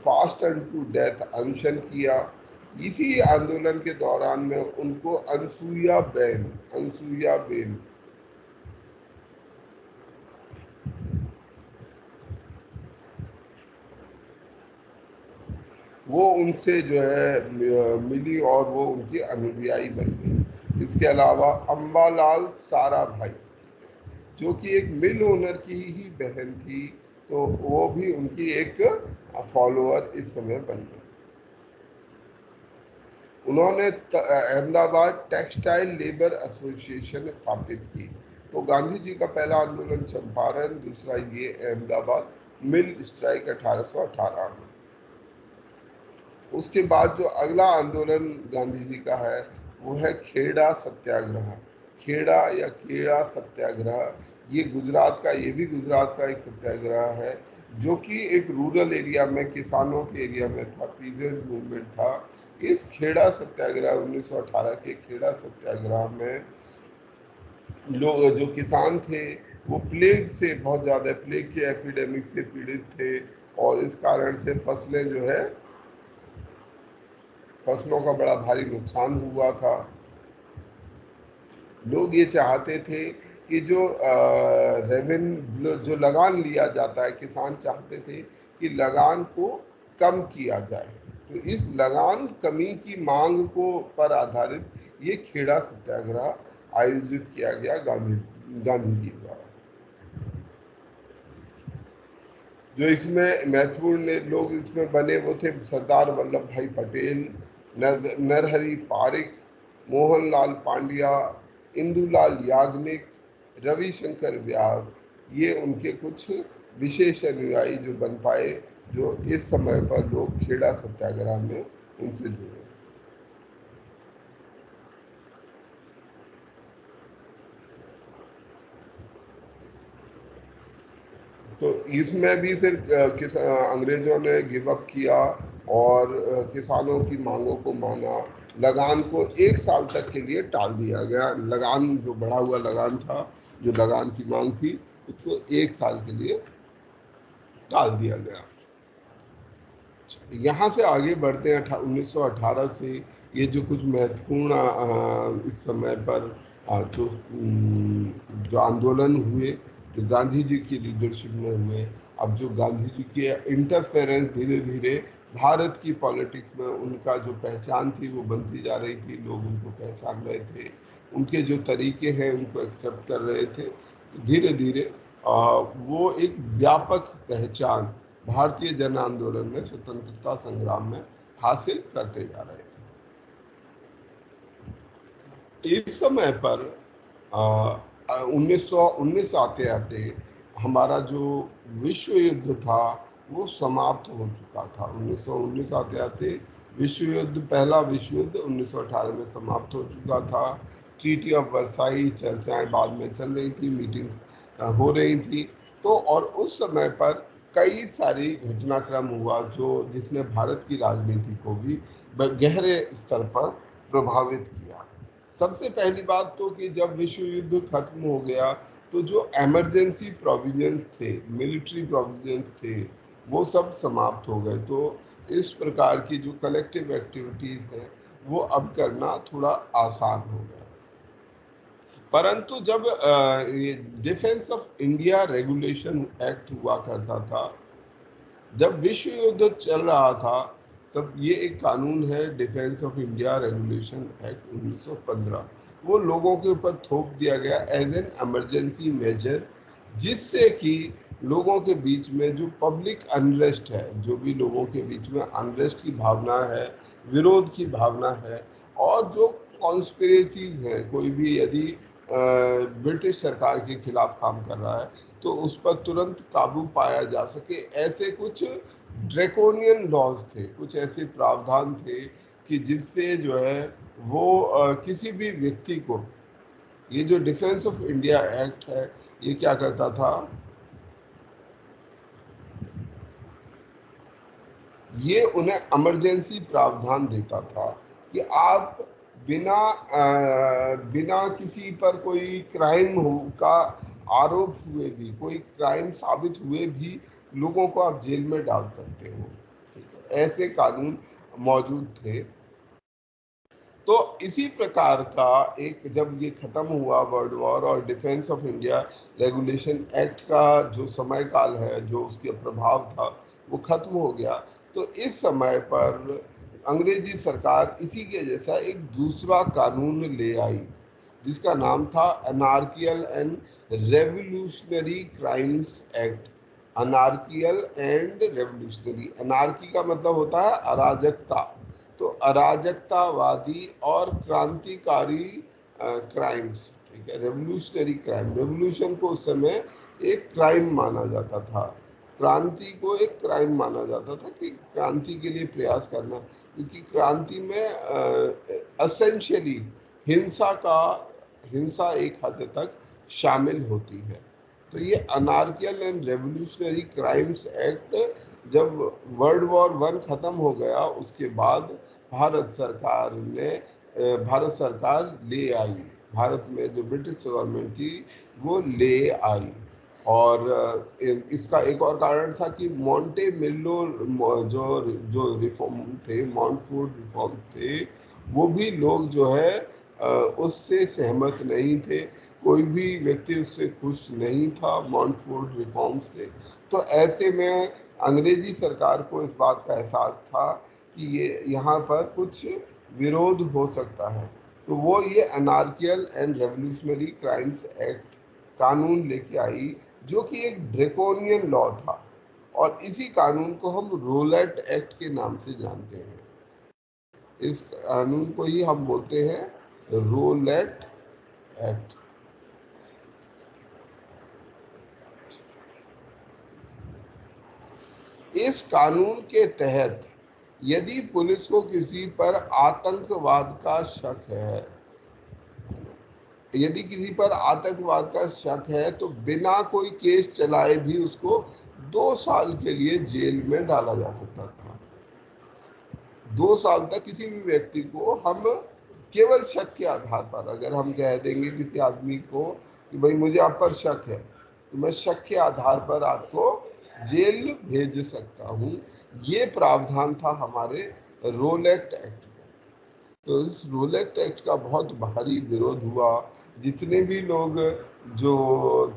फास्ट एंड टू डेथ अनशन किया। इसी आंदोलन के दौरान में उनको अनसुईया बेन वो उनसे जो है मिली और वो उनकी अनुयायी बन गई। इसके अलावा अम्बालाल साराभाई, जो कि एक मिल ओनर की ही बहन थी, तो वो भी उनकी एक फॉलोअर इस समय बन गई। उन्होंने अहमदाबाद टेक्सटाइल लेबर एसोसिएशन स्थापित की। तो गांधी जी का पहला आंदोलन चंपारण, दूसरा ये अहमदाबाद मिल स्ट्राइक 1818 में। उसके बाद जो अगला आंदोलन गांधी जी का है वो है खेड़ा सत्याग्रह। खेड़ा सत्याग्रह, ये भी गुजरात का एक सत्याग्रह है जो कि एक रूरल एरिया में, किसानों के एरिया में था, पीजेंट मूवमेंट था। इस खेड़ा सत्याग्रह 1918 के खेड़ा सत्याग्रह में लोग, जो किसान थे, वो प्लेग से बहुत ज़्यादा, प्लेग के एपिडेमिक से पीड़ित थे, और इस कारण से फसलों का बड़ा भारी नुकसान हुआ था। लोग ये चाहते थे कि जो लगान लिया जाता है, किसान चाहते थे कि लगान को कम किया जाए। तो इस लगान कमी की मांग पर आधारित ये खेड़ा सत्याग्रह आयोजित किया गया गांधी जी द्वारा। जो इसमें महत्वपूर्ण लोग इसमें बने वो थे सरदार वल्लभ भाई पटेल, नरहरि पारिक, मोहनलाल पांड्या, इंदुलाल याग्निक, रविशंकर व्यास, ये उनके कुछ विशेष अनुयायी जो बन पाए, जो इस समय पर लोग खेड़ा सत्याग्रह में उनसे जुड़े। तो इसमें भी फिर अंग्रेजों ने गिव अप किया और किसानों की मांगों को माना। लगान को 1 साल तक के लिए टाल दिया गया। लगान जो बढ़ा हुआ लगान था, जो लगान की मांग थी, उसको 1 साल के लिए टाल दिया गया। यहाँ से आगे बढ़ते हैं 1918 से। ये जो कुछ महत्वपूर्ण इस समय पर जो आंदोलन हुए, जो गांधी जी की लीडरशिप में हुए, अब जो गांधी जी के इंटरफेरेंस धीरे धीरे भारत की पॉलिटिक्स में उनका जो पहचान थी वो बनती जा रही थी, लोग उनको पहचान रहे थे, उनके जो तरीके हैं उनको एक्सेप्ट कर रहे थे। धीरे धीरे वो एक व्यापक पहचान भारतीय जन आंदोलन में, स्वतंत्रता संग्राम में हासिल करते जा रहे थे। इस समय पर 1919 आते आते हमारा जो विश्व युद्ध था वो समाप्त हो चुका था। 1919 आते आते विश्व युद्ध, पहला विश्व युद्ध 1918 में समाप्त हो चुका था। ट्रीटी ऑफ वर्साई चर्चाएं बाद में चल रही थी, मीटिंग हो रही थी। तो और उस समय पर कई सारी घटनाक्रम हुआ जिसने भारत की राजनीति को भी गहरे स्तर पर प्रभावित किया। सबसे पहली बात तो कि जब विश्व युद्ध खत्म हो गया तो जो इमरजेंसी प्रोविजंस थे, मिलिट्री प्रोविजंस थे, वो सब समाप्त हो गए। तो इस प्रकार की जो कलेक्टिव एक्टिविटीज है वो अब करना थोड़ा आसान हो गया। परंतु जब defence of India regulation act हुआ करता था, जब विश्व युद्ध चल रहा था, तब ये एक कानून है defence of India regulation act 1915। वो लोगों के ऊपर थोप दिया गया एज एन इमरजेंसी मेजर, जिससे कि लोगों के बीच में जो पब्लिक अनरेस्ट है, जो भी लोगों के बीच में अनरेस्ट की भावना है, विरोध की भावना है, और जो कॉन्स्पिरेसीज हैं, कोई भी यदि ब्रिटिश सरकार के खिलाफ काम कर रहा है तो उस पर तुरंत काबू पाया जा सके, ऐसे कुछ ड्रैकोनियन लॉज थे, कुछ ऐसे प्रावधान थे कि जिससे जो है वो किसी भी व्यक्ति को, ये जो डिफेंस ऑफ इंडिया एक्ट है ये क्या करता था, ये उन्हें इमरजेंसी प्रावधान देता था कि आप बिना किसी पर कोई क्राइम का आरोप हुए भी, कोई क्राइम साबित हुए भी, लोगों को आप जेल में डाल सकते हो। ठीक है, ऐसे कानून मौजूद थे। तो इसी प्रकार का एक, जब ये खत्म हुआ वर्ल्ड वॉर और defence of India regulation act का जो समय काल है, जो उसके प्रभाव था, वो खत्म हो गया। तो इस समय पर अंग्रेजी सरकार इसी के जैसा एक दूसरा कानून ले आई, जिसका नाम था anarchical and revolutionary crimes act. Anarchical and revolutionary, anarchy का मतलब होता है अराजकता, तो अराजकतावादी और क्रांतिकारी क्राइम्स, ठीक है, रेवोल्यूशनरी क्राइम। रेवोल्यूशन को उस समय एक क्राइम माना जाता था, क्रांति को एक क्राइम माना जाता था कि क्रांति के लिए प्रयास करना, क्योंकि क्रांति में एसेंशियली हिंसा एक हद तक शामिल होती है। तो ये अनार्कियल एंड रेवोल्यूशनरी क्राइम्स एक्ट जब वर्ल्ड वॉर 1 खत्म हो गया, उसके बाद भारत सरकार ले आई, भारत में जो ब्रिटिश गवर्नमेंट थी वो ले आई। और इसका एक और कारण था कि मॉन्टे मिल्लो जो रिफॉर्म थे, मॉन्टफोर्ड रिफॉर्म थे, वो भी लोग जो है उससे सहमत नहीं थे, कोई भी व्यक्ति उससे खुश नहीं था मॉन्टफोर्ड रिफॉर्म से। तो ऐसे में अंग्रेजी सरकार को इस बात का एहसास था कि ये यहाँ पर कुछ विरोध हो सकता है, तो वो ये अनार्कियल एंड रेवोल्यूशनरी क्राइम्स एक्ट कानून लेके आई, जो कि एक ड्रैकोनियन लॉ था, और इसी कानून को हम रोलेट एक्ट के नाम से जानते हैं। इस कानून को ही हम बोलते हैं रोलेट एक्ट। इस कानून के तहत यदि पुलिस को किसी पर आतंकवाद का शक है, यदि किसी पर आतंकवाद का शक है तो बिना कोई केस चलाए भी उसको 2 साल के लिए जेल में डाला जा सकता था। 2 साल तक किसी भी व्यक्ति को हम केवल शक के आधार पर, अगर हम कह देंगे किसी आदमी को कि भाई मुझे आप पर शक है, तो मैं शक के आधार पर आपको जेल भेज सकता हूँ। ये प्रावधान था हमारे रोलेट एक्ट में। तो इस रोलेट एक्ट का बहुत भारी विरोध हुआ। जितने भी लोग जो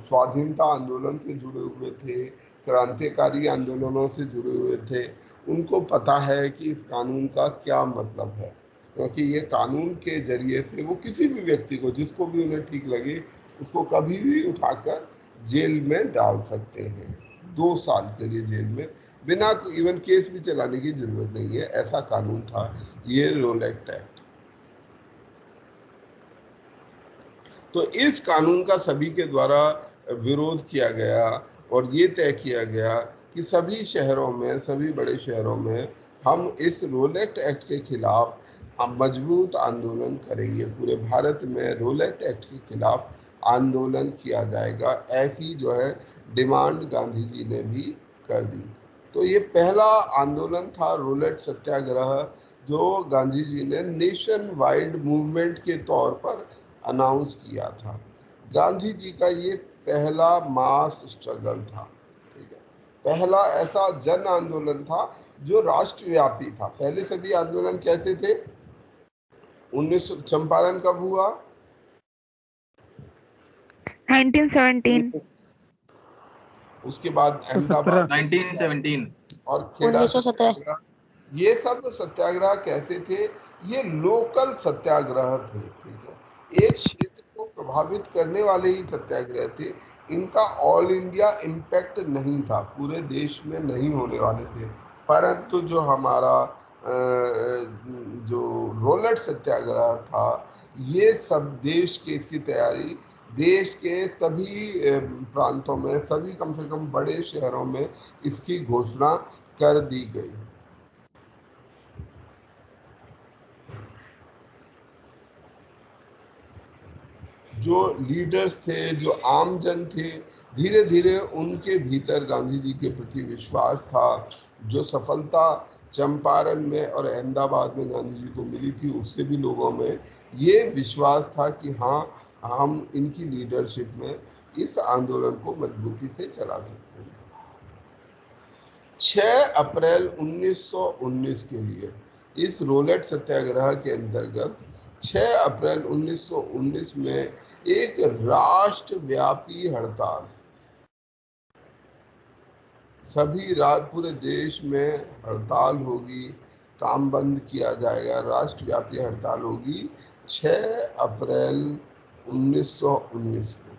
स्वाधीनता आंदोलन से जुड़े हुए थे, क्रांतिकारी आंदोलनों से जुड़े हुए थे, उनको पता है कि इस कानून का क्या मतलब है, क्योंकि ये कानून के जरिए से वो किसी भी व्यक्ति को, जिसको भी उन्हें ठीक लगे, उसको कभी भी उठाकर जेल में डाल सकते हैं, 2 साल के लिए जेल में, बिना इवन केस भी चलाने की जरूरत नहीं है। ऐसा कानून था ये रोलेट एक्ट। तो इस कानून का सभी के द्वारा विरोध किया गया और ये तय किया गया कि सभी शहरों में, सभी बड़े शहरों में हम इस रोलेट एक्ट के खिलाफ मजबूत आंदोलन करेंगे। पूरे भारत में रोलेट एक्ट के खिलाफ आंदोलन किया जाएगा, ऐसी जो है डिमांड गांधी जी ने भी कर दी। तो ये पहला आंदोलन था रोलेट सत्याग्रह, जो गांधी जी ने नेशन वाइड मूवमेंट के तौर पर अनाउंस किया था। गांधी जी का ये पहला मास स्ट्रगल था, ठीक है, पहला ऐसा जन आंदोलन था जो राष्ट्रव्यापी था। पहले सभी आंदोलन कैसे थे? 1900 चंपारण कब हुआ? 1917 उसके बाद अहमदाबाद 1917 और खेड़ा 1917 सत्याग्रह। ये सब सत्याग्रह कैसे थे? ये लोकल सत्याग्रह थे, ठीक है, एक क्षेत्र को प्रभावित करने वाले ही सत्याग्रह थे। इनका ऑल इंडिया इम्पैक्ट नहीं था, पूरे देश में नहीं होने वाले थे। परंतु जो हमारा जो रोलेट सत्याग्रह था, ये सब देश के, इसकी तैयारी देश के सभी प्रांतों में, सभी कम से कम बड़े शहरों में इसकी घोषणा कर दी गई। जो लीडर्स थे, जो आमजन थे, धीरे धीरे उनके भीतर गांधी जी के प्रति विश्वास था। जो सफलता चंपारण में और अहमदाबाद में गांधी जी को मिली थी, उससे भी लोगों में ये विश्वास था कि हाँ, हम इनकी लीडरशिप में इस आंदोलन को मजबूती से चला सकते हैं। 6 अप्रैल 1919 के लिए इस रोलेट सत्याग्रह के अंतर्गत 6 अप्रैल 1919 में एक राष्ट्रव्यापी हड़ताल, सभी पूरे देश में हड़ताल होगी, काम बंद किया जाएगा, राष्ट्रव्यापी हड़ताल होगी 6 अप्रैल 1919 को।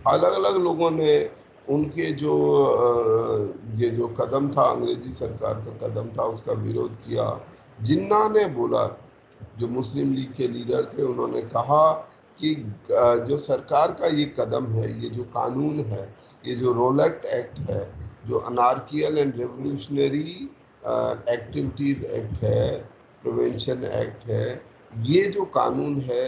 अलग अलग लोगों ने उनके जो ये जो कदम था, अंग्रेजी सरकार का कदम था, उसका विरोध किया। जिन्ना ने बोला, जो मुस्लिम लीग के लीडर थे, उन्होंने कहा कि जो सरकार का ये कदम है, ये जो कानून है, ये जो रोलेट एक्ट है, जो अनार्कियल एंड रेवोल्यूशनरी एक्टिविटीज एक्ट है, प्रिवेंशन एक्ट है, ये जो कानून है,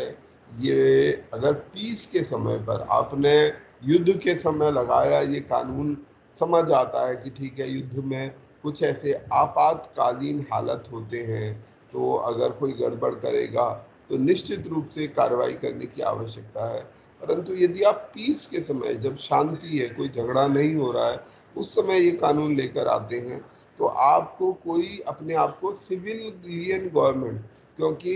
ये अगर पीस के समय पर, आपने युद्ध के समय लगाया, ये कानून समझ आता है कि ठीक है, युद्ध में कुछ ऐसे आपातकालीन हालत होते हैं, तो अगर कोई गड़बड़ करेगा तो निश्चित रूप से कार्रवाई करने की आवश्यकता है। परंतु यदि आप पीस के समय, जब शांति है, कोई झगड़ा नहीं हो रहा है, उस समय ये कानून लेकर आते हैं, तो आपको कोई अपने आप को सिविलियन गवर्नमेंट, क्योंकि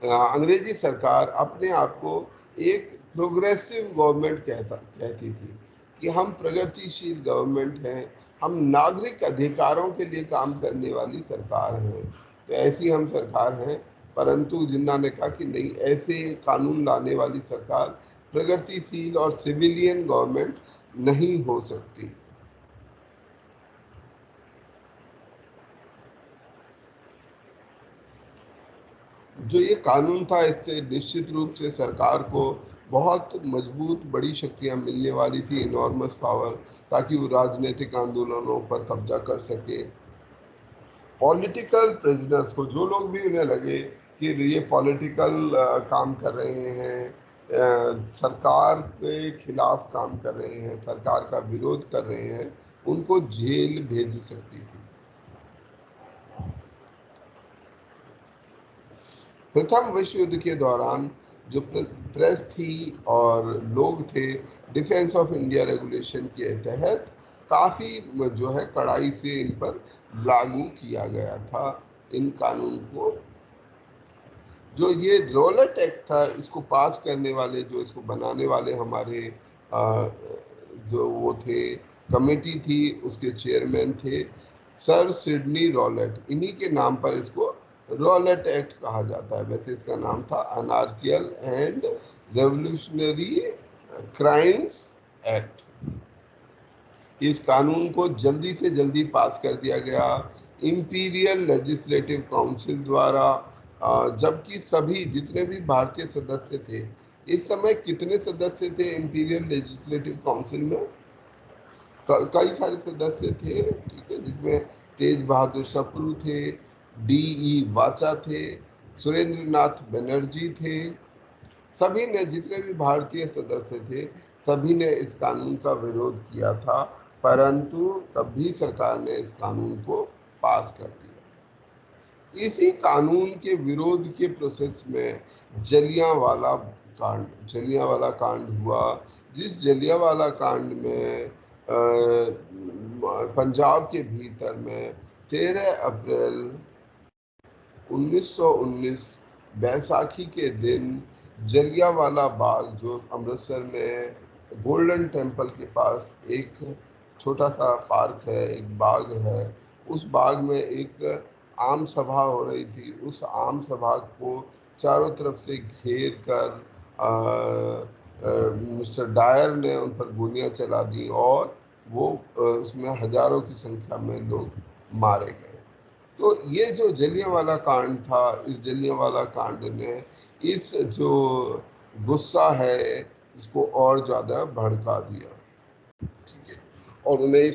अंग्रेजी सरकार अपने आप को एक प्रोग्रेसिव गवर्नमेंट कहती थी कि हम प्रगतिशील गवर्नमेंट हैं, हम नागरिक अधिकारों के लिए काम करने वाली सरकार हैं। तो ऐसी हम सरकार हैं। परंतु जिन्ना ने कहा कि नहीं, ऐसे कानून लाने वाली सरकार प्रगतिशील और सिविलियन गवर्नमेंट नहीं हो सकती। जो ये कानून था, इससे निश्चित रूप से सरकार को बहुत मजबूत बड़ी शक्तियां मिलने वाली थी, इनॉर्मस पावर, ताकि वो राजनीतिक आंदोलनों पर कब्जा कर सके। पॉलिटिकल प्रिजनर्स को, जो लोग भी उन्हें लगे कि ये पॉलिटिकल काम कर रहे हैं, सरकार के खिलाफ काम कर रहे हैं, सरकार का विरोध कर रहे हैं, उनको जेल भेज सकती थी। प्रथम विश्व युद्ध के दौरान जो प्रेस थी और लोग थे, डिफेंस ऑफ इंडिया रेगुलेशन के तहत काफ़ी जो है कड़ाई से इन पर लागू किया गया था इन कानून को। जो ये रॉलेट एक्ट था, इसको पास करने वाले, जो इसको बनाने वाले हमारे जो वो थे, कमेटी थी, उसके चेयरमैन थे सर सिडनी रॉलेट। इन्हीं के नाम पर इसको रॉलेट एक्ट कहा जाता है। वैसे इसका नाम था anarchical and revolutionary crimes act. इस कानून को जल्दी से जल्दी पास कर दिया गया इंपीरियल लेजिस्लेटिव काउंसिल द्वारा, जबकि सभी जितने भी भारतीय सदस्य थे, इस समय कितने सदस्य थे इंपीरियल लेजिस्लेटिव काउंसिल में? कई सारे सदस्य थे, ठीक है, जिसमें तेज बहादुर सप्रू थे, डी.ई. वाचा थे, सुरेंद्र नाथ बनर्जी थे। सभी ने, जितने भी भारतीय सदस्य थे, सभी ने इस कानून का विरोध किया था, परंतु तब भी सरकार ने इस कानून को पास कर दिया। इसी कानून के विरोध के प्रोसेस में जलियांवाला कांड हुआ, जिस जलियांवाला कांड में पंजाब के भीतर में 13 अप्रैल 1919 बैसाखी के दिन जलियांवाला बाग, जो अमृतसर में गोल्डन टेम्पल के पास एक छोटा सा पार्क है, एक बाग है, उस बाग में एक आम सभा हो रही थी। उस आम सभा को चारों तरफ से घेर कर मिस्टर डायर ने उन पर गोलियां चला दी और वो उसमें हजारों की संख्या में लोग मारे गए। तो ये जो जलियांवाला कांड था, इस जलियांवाला कांड ने इस जो गुस्सा है इसको और ज़्यादा भड़का दिया, ठीक है। और उन्हें ये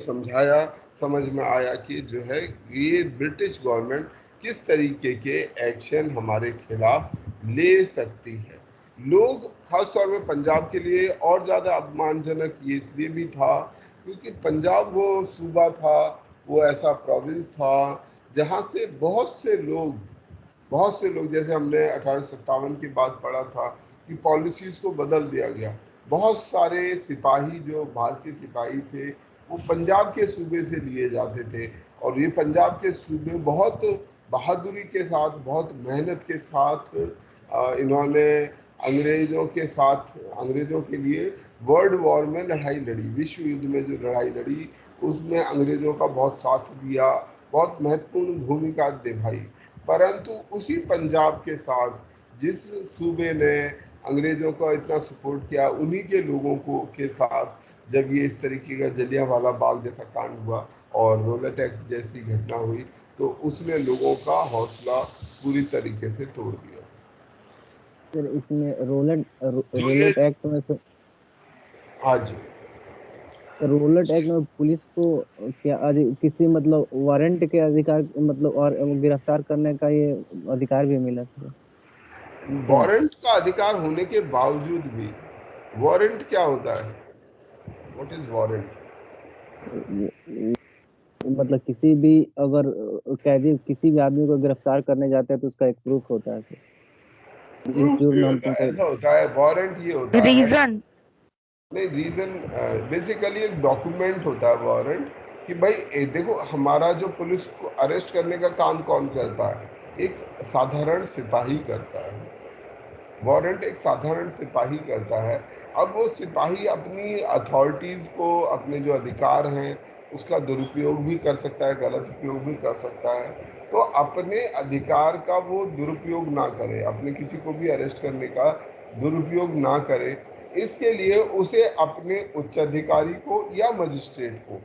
समझ में आया कि जो है ये ब्रिटिश गवर्नमेंट किस तरीके के एक्शन हमारे खिलाफ ले सकती है। लोग खासतौर में पंजाब के लिए और ज़्यादा अपमानजनक ये इसलिए भी था क्योंकि पंजाब वो सूबा था, वो ऐसा प्रोविंस था जहाँ से बहुत से लोग, जैसे हमने 1857 की बात पढ़ा था कि पॉलिसीज़ को बदल दिया गया। बहुत सारे सिपाही, जो भारतीय सिपाही थे, वो पंजाब के सूबे से लिए जाते थे और ये पंजाब के सूबे बहुत बहादुरी के साथ, बहुत मेहनत के साथ इन्होंने अंग्रेज़ों के लिए वर्ल्ड वॉर में लड़ाई लड़ी, विश्व युद्ध में जो लड़ाई लड़ी उसमें अंग्रेज़ों का बहुत साथ दिया, बहुत महत्वपूर्ण भूमिका निभाई। परंतु उसी पंजाब के साथ जिस सूबे ने अंग्रेज़ों का इतना सपोर्ट किया, उन्हीं के लोगों के साथ जब ये इस तरीके का जलियांवाला बाग जैसा कांड हुआ और रॉलेट एक्ट जैसी घटना हुई, तो उसने लोगों का हौसला पूरी तरीके से तोड़ दिया। सर इसमें रॉलेट एक्ट में हाँ जी, रॉलेट एक्ट में पुलिस को क्या किसी मतलब वारंट के अधिकार, मतलब और गिरफ्तार करने का ये अधिकार भी मिला सर? वारंट का अधिकार होने के बावजूद भी, वारंट क्या होता है? What is warrant? मतलब किसी भी अगर कैदी किसी भी आदमी को गिरफ्तार करने जाते हैं तो उसका एक प्रूफ होता है सर। इस जुर्म में हम तुमको ऐसा होता है, वारंट ये होता है, रीजन नहीं रीजन बेसिकली एक डॉक्यूमेंट होता है वारंट, कि भाई देखो हमारा जो पुलिस को अरेस्ट करने का काम कौन करता है? एक साधारण सिपाही करता है। वारंट एक साधारण सिपाही करता है। अब वो सिपाही अपनी अथॉरिटीज़ को, अपने जो अधिकार हैं उसका दुरुपयोग भी कर सकता है, गलत उपयोग भी कर सकता है। तो अपने अधिकार का वो दुरुपयोग ना करे, अपने किसी को भी अरेस्ट करने का दुरुपयोग ना करे, इसके लिए उसे अपने उच्चाधिकारी को या मजिस्ट्रेट को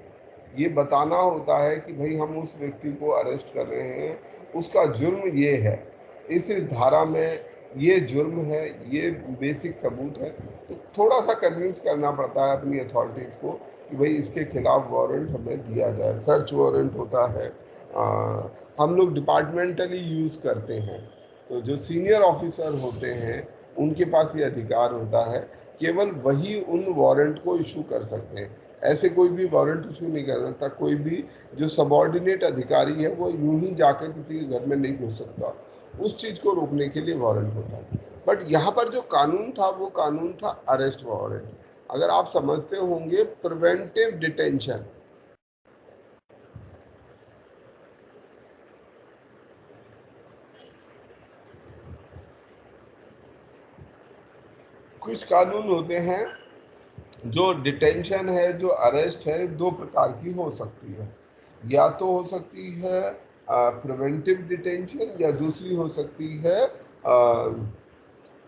ये बताना होता है कि भाई हम उस व्यक्ति को अरेस्ट कर रहे हैं, उसका जुर्म ये है। इस धारा में ये जुर्म है, ये बेसिक सबूत है, तो थोड़ा सा कन्विंस करना पड़ता है अपनी अथॉरिटीज को कि भाई इसके खिलाफ वारंट हमें दिया जाए। सर्च वारंट होता है, हम लोग डिपार्टमेंटली यूज़ करते हैं, तो जो सीनियर ऑफिसर होते हैं उनके पास ये अधिकार होता है, केवल वही उन वारंट को इशू कर सकते हैं। ऐसे कोई भी वारंट इशू नहीं कर सकता, कोई भी जो सबॉर्डिनेट अधिकारी है वो यूं ही जाकर किसी के घर में नहीं घुस सकता। उस चीज को रोकने के लिए वारंट होता है। बट यहाँ पर जो कानून था वो कानून था अरेस्ट वारंट। अगर आप समझते होंगे प्रिवेंटिव डिटेंशन, कुछ कानून होते हैं जो डिटेंशन है, जो अरेस्ट है, दो प्रकार की हो सकती है। या तो हो सकती है प्रिवेंटिव डिटेंशन, या दूसरी हो सकती है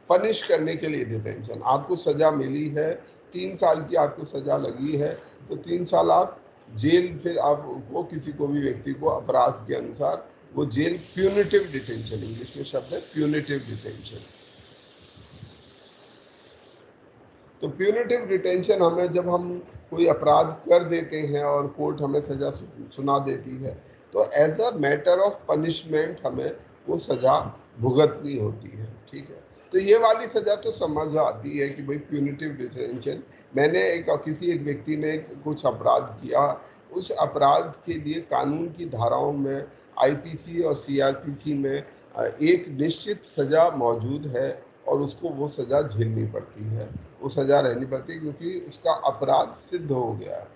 पनिश करने के लिए डिटेंशन। आपको सजा मिली है, 3 साल की आपको सजा लगी है, तो 3 साल आप जेल, फिर आपको किसी को भी व्यक्ति को अपराध के अनुसार वो जेल, प्यूनिटिव डिटेंशन, इंग्लिश में शब्द है प्यूनिटिव डिटेंशन। तो प्यूनिटिव डिटेंशन हमें, जब हम कोई अपराध कर देते हैं और कोर्ट हमें सजा सुना देती है, तो as a matter of punishment हमें वो सजा भुगतनी होती है। ठीक है, तो ये वाली सजा तो समझ आती है कि भाई प्यूनिटिव डिटेंशन, मैंने किसी एक व्यक्ति ने कुछ अपराध किया, उस अपराध के लिए कानून की धाराओं में, आईपीसी और सीआरपीसी में एक निश्चित सजा मौजूद है और उसको वो सजा झेलनी पड़ती है, वो सजा रहनी पड़ती है, क्योंकि उसका अपराध सिद्ध हो गया है।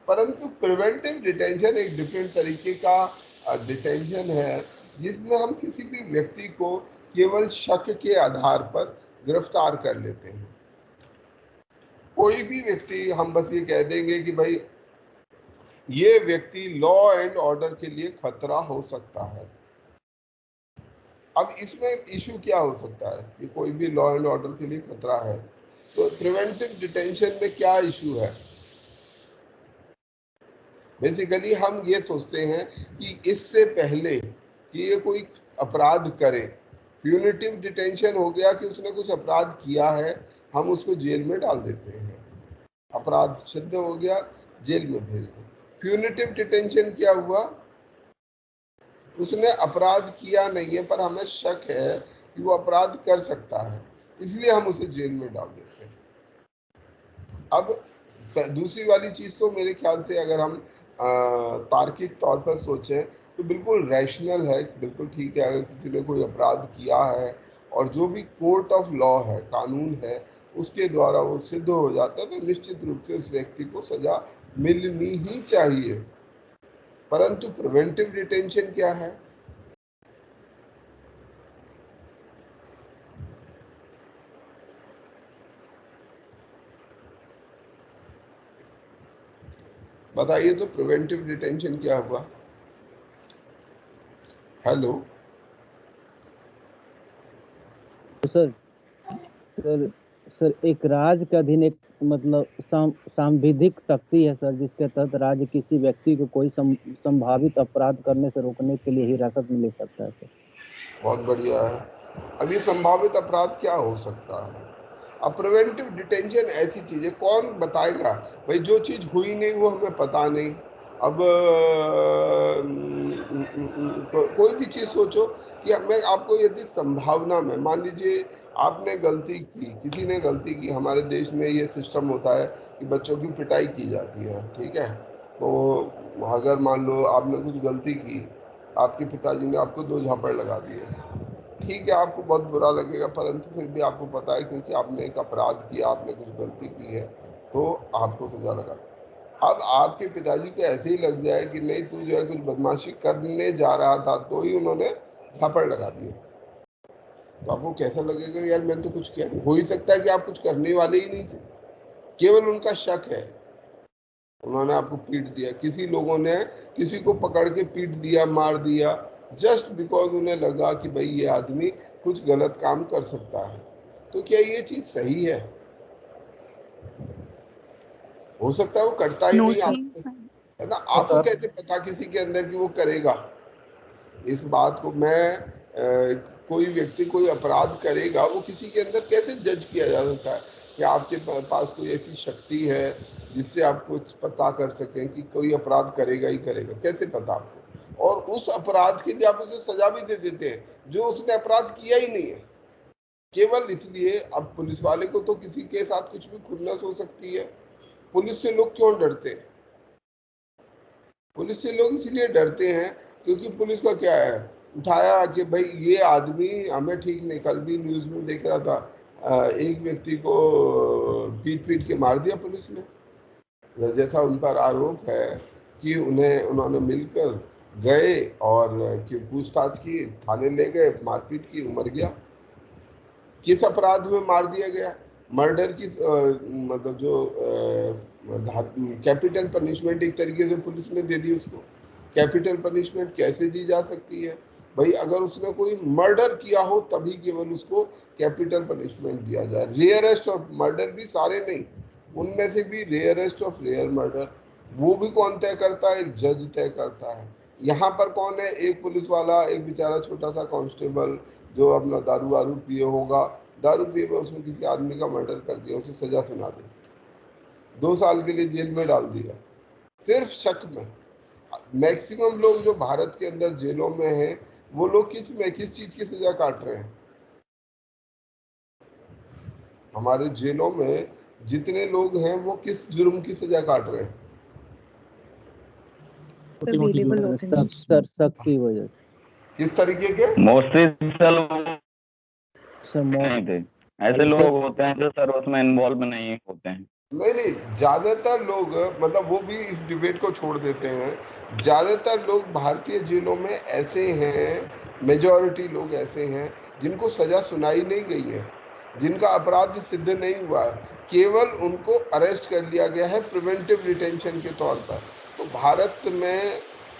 परंतु प्रिवेंटिव डिटेंशन एक डिफरेंट तरीके का डिटेंशन है, जिसमें हम किसी भी व्यक्ति को केवल शक के आधार पर गिरफ्तार कर लेते हैं। कोई भी व्यक्ति, हम बस ये कह देंगे कि भाई ये व्यक्ति लॉ एंड ऑर्डर के लिए खतरा हो सकता है। अब इसमें इशू क्या हो सकता है कि कोई भी लॉ एंड ऑर्डर के लिए खतरा है, तो प्रिवेंटिव डिटेंशन में क्या इशू है? बेसिकली हम ये सोचते हैं कि इससे पहले कि ये कोई अपराध करे, प्यूनिटिव डिटेंशन हो गया कि उसने कुछ अपराध किया है, हम उसको जेल में डाल देते हैं, अपराध सिद्ध हो गया, जेल में भेज दो। प्यूनिटिव डिटेंशन क्या हुआ? उसने अपराध किया नहीं है, पर हमें शक है कि वो अपराध कर सकता है, इसलिए हम उसे जेल में डाल देते हैं। अब दूसरी वाली चीज तो मेरे ख्याल से अगर हम तार्किक तौर पर सोचें तो बिल्कुल रैशनल है, बिल्कुल ठीक है। अगर किसी ने कोई अपराध किया है और जो भी कोर्ट ऑफ लॉ है, कानून है, उसके द्वारा वो सिद्ध हो जाता है, तो निश्चित रूप से उस व्यक्ति को सजा मिलनी ही चाहिए। परंतु प्रिवेंटिव डिटेंशन क्या है? बताइए तो, प्रिवेंटिव डिटेंशन क्या हुआ? हेलो सर सर सर एक राज्य के अधीन एक मतलब सांविधिक शक्ति है सर, जिसके तहत राज्य किसी व्यक्ति को कोई संभावित अपराध करने से रोकने के लिए हिरासत में ले सकता है सर। बहुत बढ़िया है। अब ये संभावित अपराध क्या हो सकता है? अब प्रिवेंटिव डिटेंशन ऐसी चीज है, कौन बताएगा भाई? जो चीज हुई नहीं वो हमें पता नहीं। अब कोई भी चीज सोचो कि मैं आपको यदि संभावना में, मान लीजिए आपने गलती की, किसी ने गलती की, हमारे देश में ये सिस्टम होता है कि बच्चों की पिटाई की जाती है, ठीक है? तो अगर मान लो आपने कुछ गलती की, आपके पिताजी ने आपको 2 झापड़ लगा दिए, ठीक है, आपको बहुत बुरा लगेगा, परंतु फिर भी आपको पता है क्योंकि आपने एक अपराध किया, आपने कुछ गलती की है, तो आपको सजा लगा। अब आपके पिताजी को ऐसे ही लग जाए कि नहीं, तू जो है कुछ बदमाशी करने जा रहा था, तो ही उन्होंने झापड़ लगा दिए, तो आपको कैसा लगेगा? यार मैंने तो कुछ किया नहीं। हो ही सकता है कि आप कुछ करने वाले ही नहीं थे, केवल उनका शक है, उन्होंने आपको पीट दिया। किसी लोगों ने किसी को पकड़ के पीट दिया, मार दिया, जस्ट बिकॉज उन्हें लगा कि भाई ये आदमी कुछ गलत काम कर सकता है। तो क्या ये चीज सही है? हो सकता है वो करता ही No, नहीं, sir. है ना? आपको कैसे पता किसी के अंदर कि वो करेगा? इस बात को मैं कोई व्यक्ति कोई अपराध करेगा, वो किसी के अंदर कैसे जज किया जा सकता है कि आपके पास कोई ऐसी शक्ति है जिससे आप कुछ पता कर सकें कि कोई अपराध करेगा ही करेगा? कैसे पता आपको? और उस अपराध के लिए आप उसे सजा भी दे देते हैं जो उसने अपराध किया ही नहीं है, केवल इसलिए। अब पुलिस वाले को तो किसी के साथ कुछ भी खुन्नस हो सकती है। पुलिस से लोग क्यों डरते हैं? पुलिस से लोग इसलिए डरते हैं क्योंकि पुलिस का क्या है, उठाया कि भाई ये आदमी हमें ठीक नहीं। कल भी न्यूज में देख रहा था, एक व्यक्ति को पीट पीट के मार दिया पुलिस ने। जैसा उन पर आरोप है कि उन्होंने मिलकर गए और कि पूछताछ की, थाने ले गए, मारपीट की, मर गया। किस अपराध में मार दिया गया? मर्डर की मतलब जो कैपिटल पनिशमेंट एक तरीके से पुलिस ने दे दी उसको। कैपिटल पनिशमेंट कैसे दी जा सकती है भाई? अगर उसने कोई मर्डर किया हो तभी केवल उसको कैपिटल पनिशमेंट दिया जाए। रेयरेस्ट ऑफ मर्डर भी सारे नहीं, उनमें से भी रेयरेस्ट ऑफ रेयर मर्डर, वो भी कौन तय करता है? एक जज तय करता है। यहाँ पर कौन है? एक पुलिस वाला, एक बेचारा छोटा सा कांस्टेबल जो अपना दारू वारू पिए होगा, दारू पिए में उसने किसी आदमी का मर्डर कर दिया, उसे सजा सुना दी, 2 साल के लिए जेल में डाल दिया सिर्फ शक में। मैक्सिमम लोग जो भारत के अंदर जेलों में हैं, वो लोग किस चीज की सजा काट रहे हैं? हमारे जेलों में जितने लोग हैं वो किस जुर्म की सजा काट रहे हैं? सर शक की वजह से। किस तरीके के? मोस्टली सर नहीं थे, ऐसे लोग होते हैं जो सर उसमें इन्वॉल्व नहीं होते हैं। नहीं, ज्यादातर लोग, मतलब वो भी इस डिबेट को छोड़ देते हैं। ज्यादातर लोग भारतीय जेलों में ऐसे हैं, मेजॉरिटी लोग ऐसे हैं जिनको सजा सुनाई नहीं गई है, जिनका अपराध सिद्ध नहीं हुआ है, केवल उनको अरेस्ट कर लिया गया है प्रिवेंटिव डिटेंशन के तौर पर। तो भारत में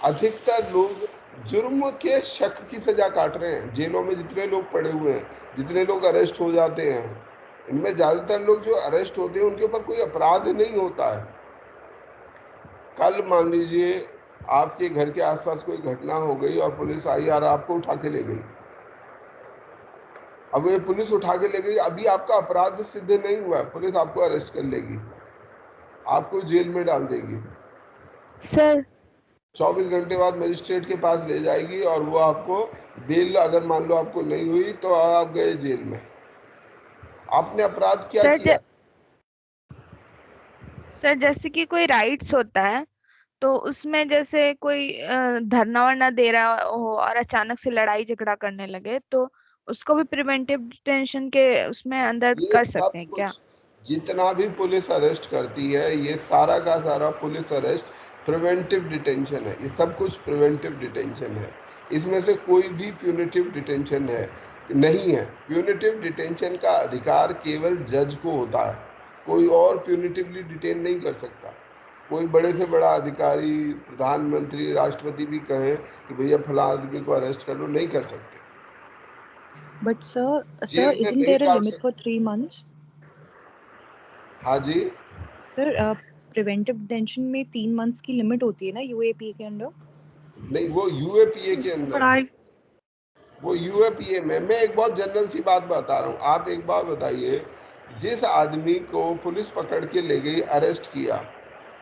अधिकतर लोग जुर्म के शक की सजा काट रहे हैं। जेलों में जितने लोग पड़े हुए हैं, जितने लोग अरेस्ट हो जाते हैं, इनमें ज्यादातर लोग जो अरेस्ट होते हैं उनके ऊपर कोई अपराध नहीं होता है। कल मान लीजिए आपके घर के आसपास कोई घटना हो गई और पुलिस आई और आपको उठा के ले गई। अब ये पुलिस उठा के ले गई, अभी आपका अपराध सिद्ध नहीं हुआ है, पुलिस आपको अरेस्ट कर लेगी, आपको जेल में डाल देगी। सर 24 घंटे बाद मजिस्ट्रेट के पास ले जाएगी और वो आपको बेल, अगर मान लो आपको नहीं हुई तो आप गए जेल में। आपने अपराध क्या किया? सर जैसे कि कोई राइट्स होता है, तो उसमें जैसे कोई धरना वरना दे रहा हो और अचानक से लड़ाई झगड़ा करने लगे, तो उसको भी प्रिवेंटिव डिटेंशन के उसमें अंदर ये कर सब सकते हैं क्या? कुछ जितना भी पुलिस अरेस्ट करती है, ये सारा का सारा पुलिस अरेस्ट प्रिवेंटिव डिटेंशन है। ये सब कुछ प्रिवेंटिव डिटेंशन है, इसमें से कोई भी प्यूनिटिव डिटेंशन है नहीं है। प्यूनिटिव डिटेंशन का अधिकार केवल जज को होता है, कोई और प्यूनिटिवली डिटेन नहीं कर सकता। कोई बड़े से बड़ा अधिकारी, प्रधानमंत्री, राष्ट्रपति भी कहें कि भैया फला आदमी को अरेस्ट कर लो, नहीं कर सकते। But sir, जेल में isn't नहीं there a डाल limit सकते। for 3 months? हाँ जी, Sir, preventive detention में 3 months की लिमिट होती है ना UAP के अंडर? नहीं, वो यूएपीए के अंदर, वो यूएपीए में। मैं एक बहुत जनरल सी बात बता रहा हूँ। आप एक बात बताइए, जिस आदमी को पुलिस पकड़ के ले गई, अरेस्ट किया,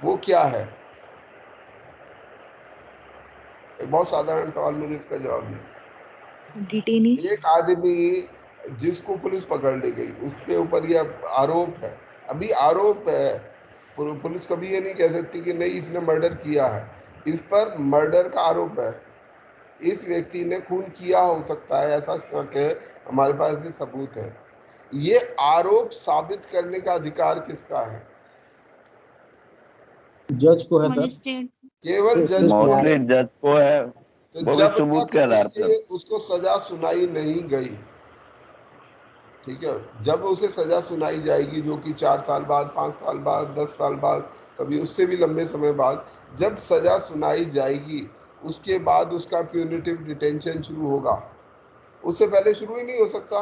वो क्या है? एक बहुत साधारण सवाल, मुझे इसका जवाब दीजिए। डिटेनी। एक आदमी जिसको पुलिस पकड़ ले गई, उसके ऊपर यह आरोप है, अभी आरोप है, पुलिस कभी ये नहीं कह सकती कि नहीं इसने मर्डर किया है। इस पर मर्डर का आरोप है, इस व्यक्ति ने खून किया हो सकता है, ऐसा करके हमारे पास ये सबूत है। ये आरोप साबित करने का अधिकार किसका है? जज को है सर। केवल जज को है। मोस्टली जज को है, तो वो भी जब सबूत के तक आधार पर। उसको सजा सुनाई नहीं गई, ठीक है, जब उसे सजा सुनाई जाएगी, जो कि 4 साल बाद, 5 साल बाद, 10 साल बाद, कभी उससे भी लंबे समय बाद, जब सजा सुनाई जाएगी, उसके बाद उसका प्यूनिटिव डिटेंशन शुरू होगा। उससे पहले शुरू ही नहीं हो सकता।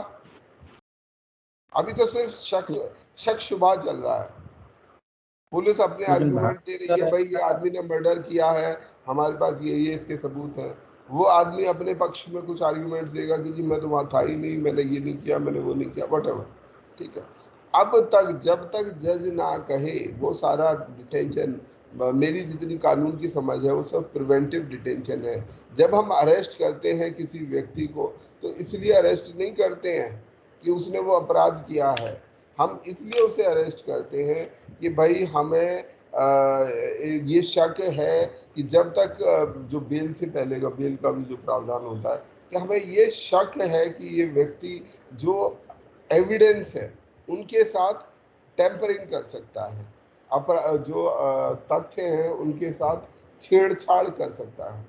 अभी तो सिर्फ शक शुबा चल रहा है। पुलिस अपने आर्गुमेंट दे रही है, भाई ये आदमी ने मर्डर किया है, हमारे पास ये इसके सबूत है। वो आदमी अपने पक्ष में कुछ आर्ग्यूमेंट देगा कि जी मैं तो वहां था ही नहीं, मैंने ये नहीं किया, मैंने वो नहीं किया, वट। ठीक है, अब तक जब तक जज ना कहे वो सारा डिटेंशन, मेरी जितनी कानून की समझ है वो सब प्रिवेंटिव डिटेंशन है। जब हम अरेस्ट करते हैं किसी व्यक्ति को तो इसलिए अरेस्ट नहीं करते हैं कि उसने वो अपराध किया है, हम इसलिए उसे अरेस्ट करते हैं कि भाई हमें ये शक है कि जब तक जो बेल से पहले का, बेल का भी जो प्रावधान होता है, कि हमें ये शक है कि ये व्यक्ति जो एविडेंस है उनके साथ टेम्परिंग कर सकता है, जो तथ्य हैं उनके साथ छेड़छाड़ कर सकता है।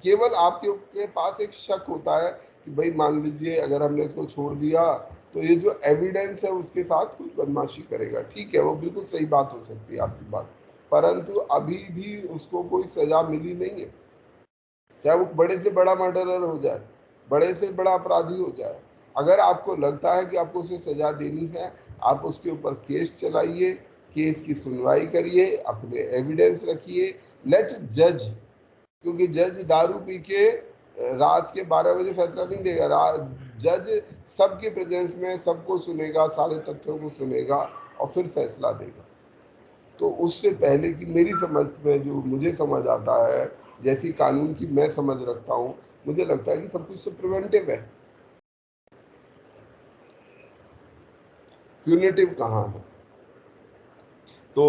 केवल आपके पास एक शक होता है कि भाई मान लीजिए अगर हमने इसको छोड़ दिया तो ये जो एविडेंस है उसके साथ कुछ बदमाशी करेगा। ठीक है, वो बिल्कुल सही बात हो सकती है आपकी बात, परंतु अभी भी उसको कोई सजा मिली नहीं है, चाहे वो बड़े से बड़ा मर्डरर हो जाए, बड़े से बड़ा अपराधी हो जाए। अगर आपको लगता है कि आपको उसे सजा देनी है, आप उसके ऊपर केस चलाइए, केस की सुनवाई करिए, अपने एविडेंस रखिए, लेट जज, क्योंकि जज दारू पी के रात के 12 बजे फैसला नहीं देगा। जज सबके प्रेजेंस में सबको सुनेगा, सारे तथ्यों को सुनेगा और फिर फैसला देगा। तो उससे पहले की मेरी समझ में जो मुझे समझ आता है, जैसी कानून की मैं समझ रखता हूँ, मुझे लगता है कि सब कुछ तो प्रिवेंटिव है, प्यूनिटिव कहाँ है। तो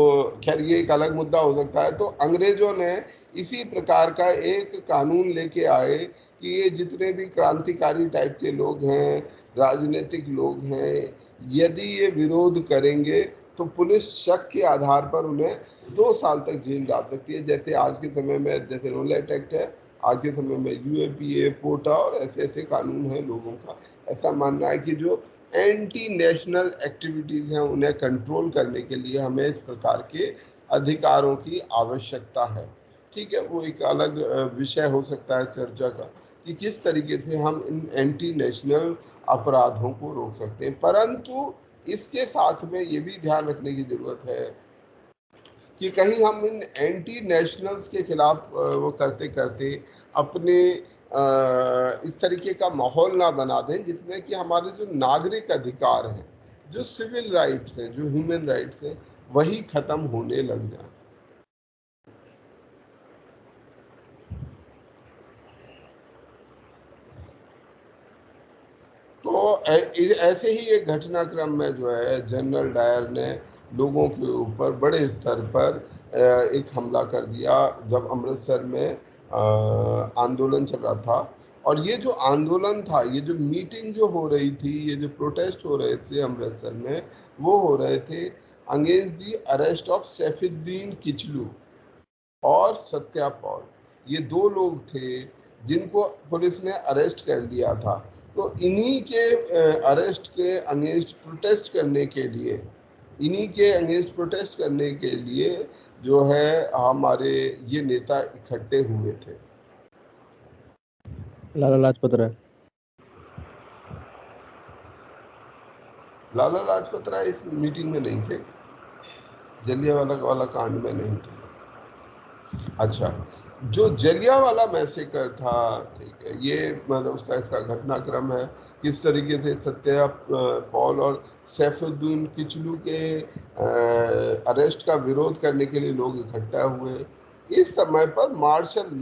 खैर ये एक अलग मुद्दा हो सकता है। तो अंग्रेजों ने इसी प्रकार का एक कानून लेके आए कि ये जितने भी क्रांतिकारी टाइप के लोग हैं, राजनीतिक लोग हैं, यदि ये विरोध करेंगे तो पुलिस शक के आधार पर उन्हें 2 साल तक जेल डाल सकती है। जैसे आज के समय में जैसे रोलेट एक्ट है, आज के समय में यूएपीए, पोटा और ऐसे ऐसे कानून हैं। लोगों का ऐसा मानना है कि जो एंटी नेशनल एक्टिविटीज़ हैं उन्हें कंट्रोल करने के लिए हमें इस प्रकार के अधिकारों की आवश्यकता है। ठीक है, वो एक अलग विषय हो सकता है चर्चा का कि किस तरीके से हम इन एंटी नेशनल अपराधों को रोक सकते हैं। परंतु इसके साथ में ये भी ध्यान रखने की जरूरत है कि कहीं हम इन एंटी नेशनल्स के खिलाफ वो करते करते अपने इस तरीके का माहौल ना बना दें जिसमें कि हमारे जो नागरिक अधिकार हैं, जो सिविल राइट्स हैं, जो ह्यूमन राइट्स हैं, वही खत्म होने लग जाए। तो ऐसे ही एक घटनाक्रम में जो है जनरल डायर ने लोगों के ऊपर बड़े स्तर पर एक हमला कर दिया जब अमृतसर में आंदोलन चल रहा था। और ये जो आंदोलन था, ये जो मीटिंग जो हो रही थी, ये जो प्रोटेस्ट हो रहे थे अमृतसर में, वो हो रहे थे against the arrest of Saifuddin Kitchlew और सत्या पॉल। ये 2 लोग थे जिनको पुलिस ने अरेस्ट कर लिया था। तो इन्हीं के अरेस्ट के अगेंस्ट प्रोटेस्ट करने के लिए, इन्हीं के अगेंस्ट प्रोटेस्ट करने के लिए जो है हमारे ये नेता इकट्ठे हुए थे। लाला लाजपत राय। लाला लाजपत राय इस मीटिंग में नहीं थे, जलियांवाला कांड में नहीं थे। अच्छा, जो जलियांवाला मैसेकर था, ठीक है, ये मतलब उसका इसका घटनाक्रम है किस तरीके से सत्या पॉल और सैफुद्दीन किचलू के अरेस्ट का विरोध करने के लिए लोग इकट्ठा हुए। इस समय पर मार्शल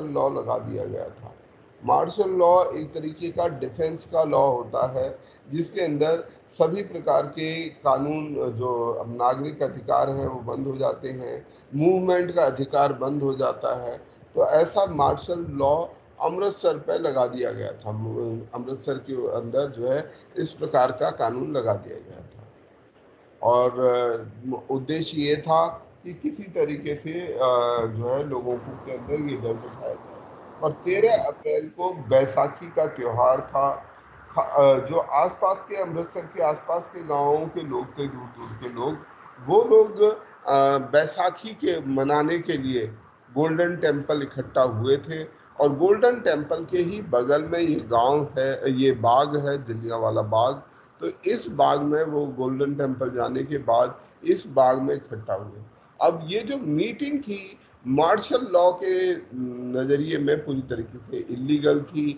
लॉ लगा दिया गया था। मार्शल लॉ एक तरीके का डिफेंस का लॉ होता है जिसके अंदर सभी प्रकार के कानून, जो नागरिक अधिकार हैं वो बंद हो जाते हैं, मूवमेंट का अधिकार बंद हो जाता है। तो ऐसा मार्शल लॉ अमृतसर पर लगा दिया गया था। अमृतसर के अंदर जो है इस प्रकार का कानून लगा दिया गया था और उद्देश्य ये था कि किसी तरीके से जो है लोगों के अंदर ये डर बिठाया जाए। और 13 अप्रैल को बैसाखी का त्यौहार था। जो आसपास के, अमृतसर के आसपास के गांवों के लोग थे, दूर दूर के लोग, वो लोग बैसाखी के मनाने के लिए गोल्डन टेम्पल इकट्ठा हुए थे। और गोल्डन टेम्पल के ही बगल में ये गांव है, ये बाग है, जलियांवाला बाग। तो इस बाग में वो गोल्डन टेम्पल जाने के बाद इस बाग में इकट्ठा हुए। अब ये जो मीटिंग थी मार्शल लॉ के नज़रिए में पूरी तरीके से इलीगल थी।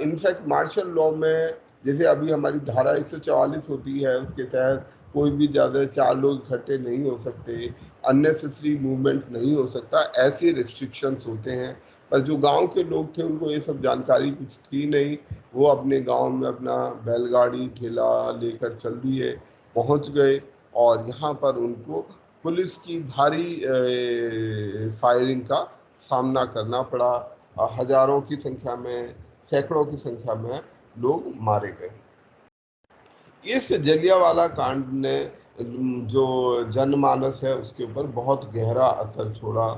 इनफैक्ट मार्शल लॉ में जैसे अभी हमारी धारा 144 होती है, उसके तहत कोई भी ज़्यादा 4 लोग इकट्ठे नहीं हो सकते, अननेसेसरी मूवमेंट नहीं हो सकता, ऐसे रिस्ट्रिक्शंस होते हैं। पर जो गांव के लोग थे उनको ये सब जानकारी कुछ थी नहीं, वो अपने गांव में अपना बैलगाड़ी ठेला लेकर चल दिए, पहुंच गए और यहाँ पर उनको पुलिस की भारी फायरिंग का सामना करना पड़ा। हजारों की संख्या में, सैकड़ों की संख्या में लोग मारे गए। इस जलियांवाला कांड ने जो जनमानस है उसके ऊपर बहुत गहरा असर छोड़ा।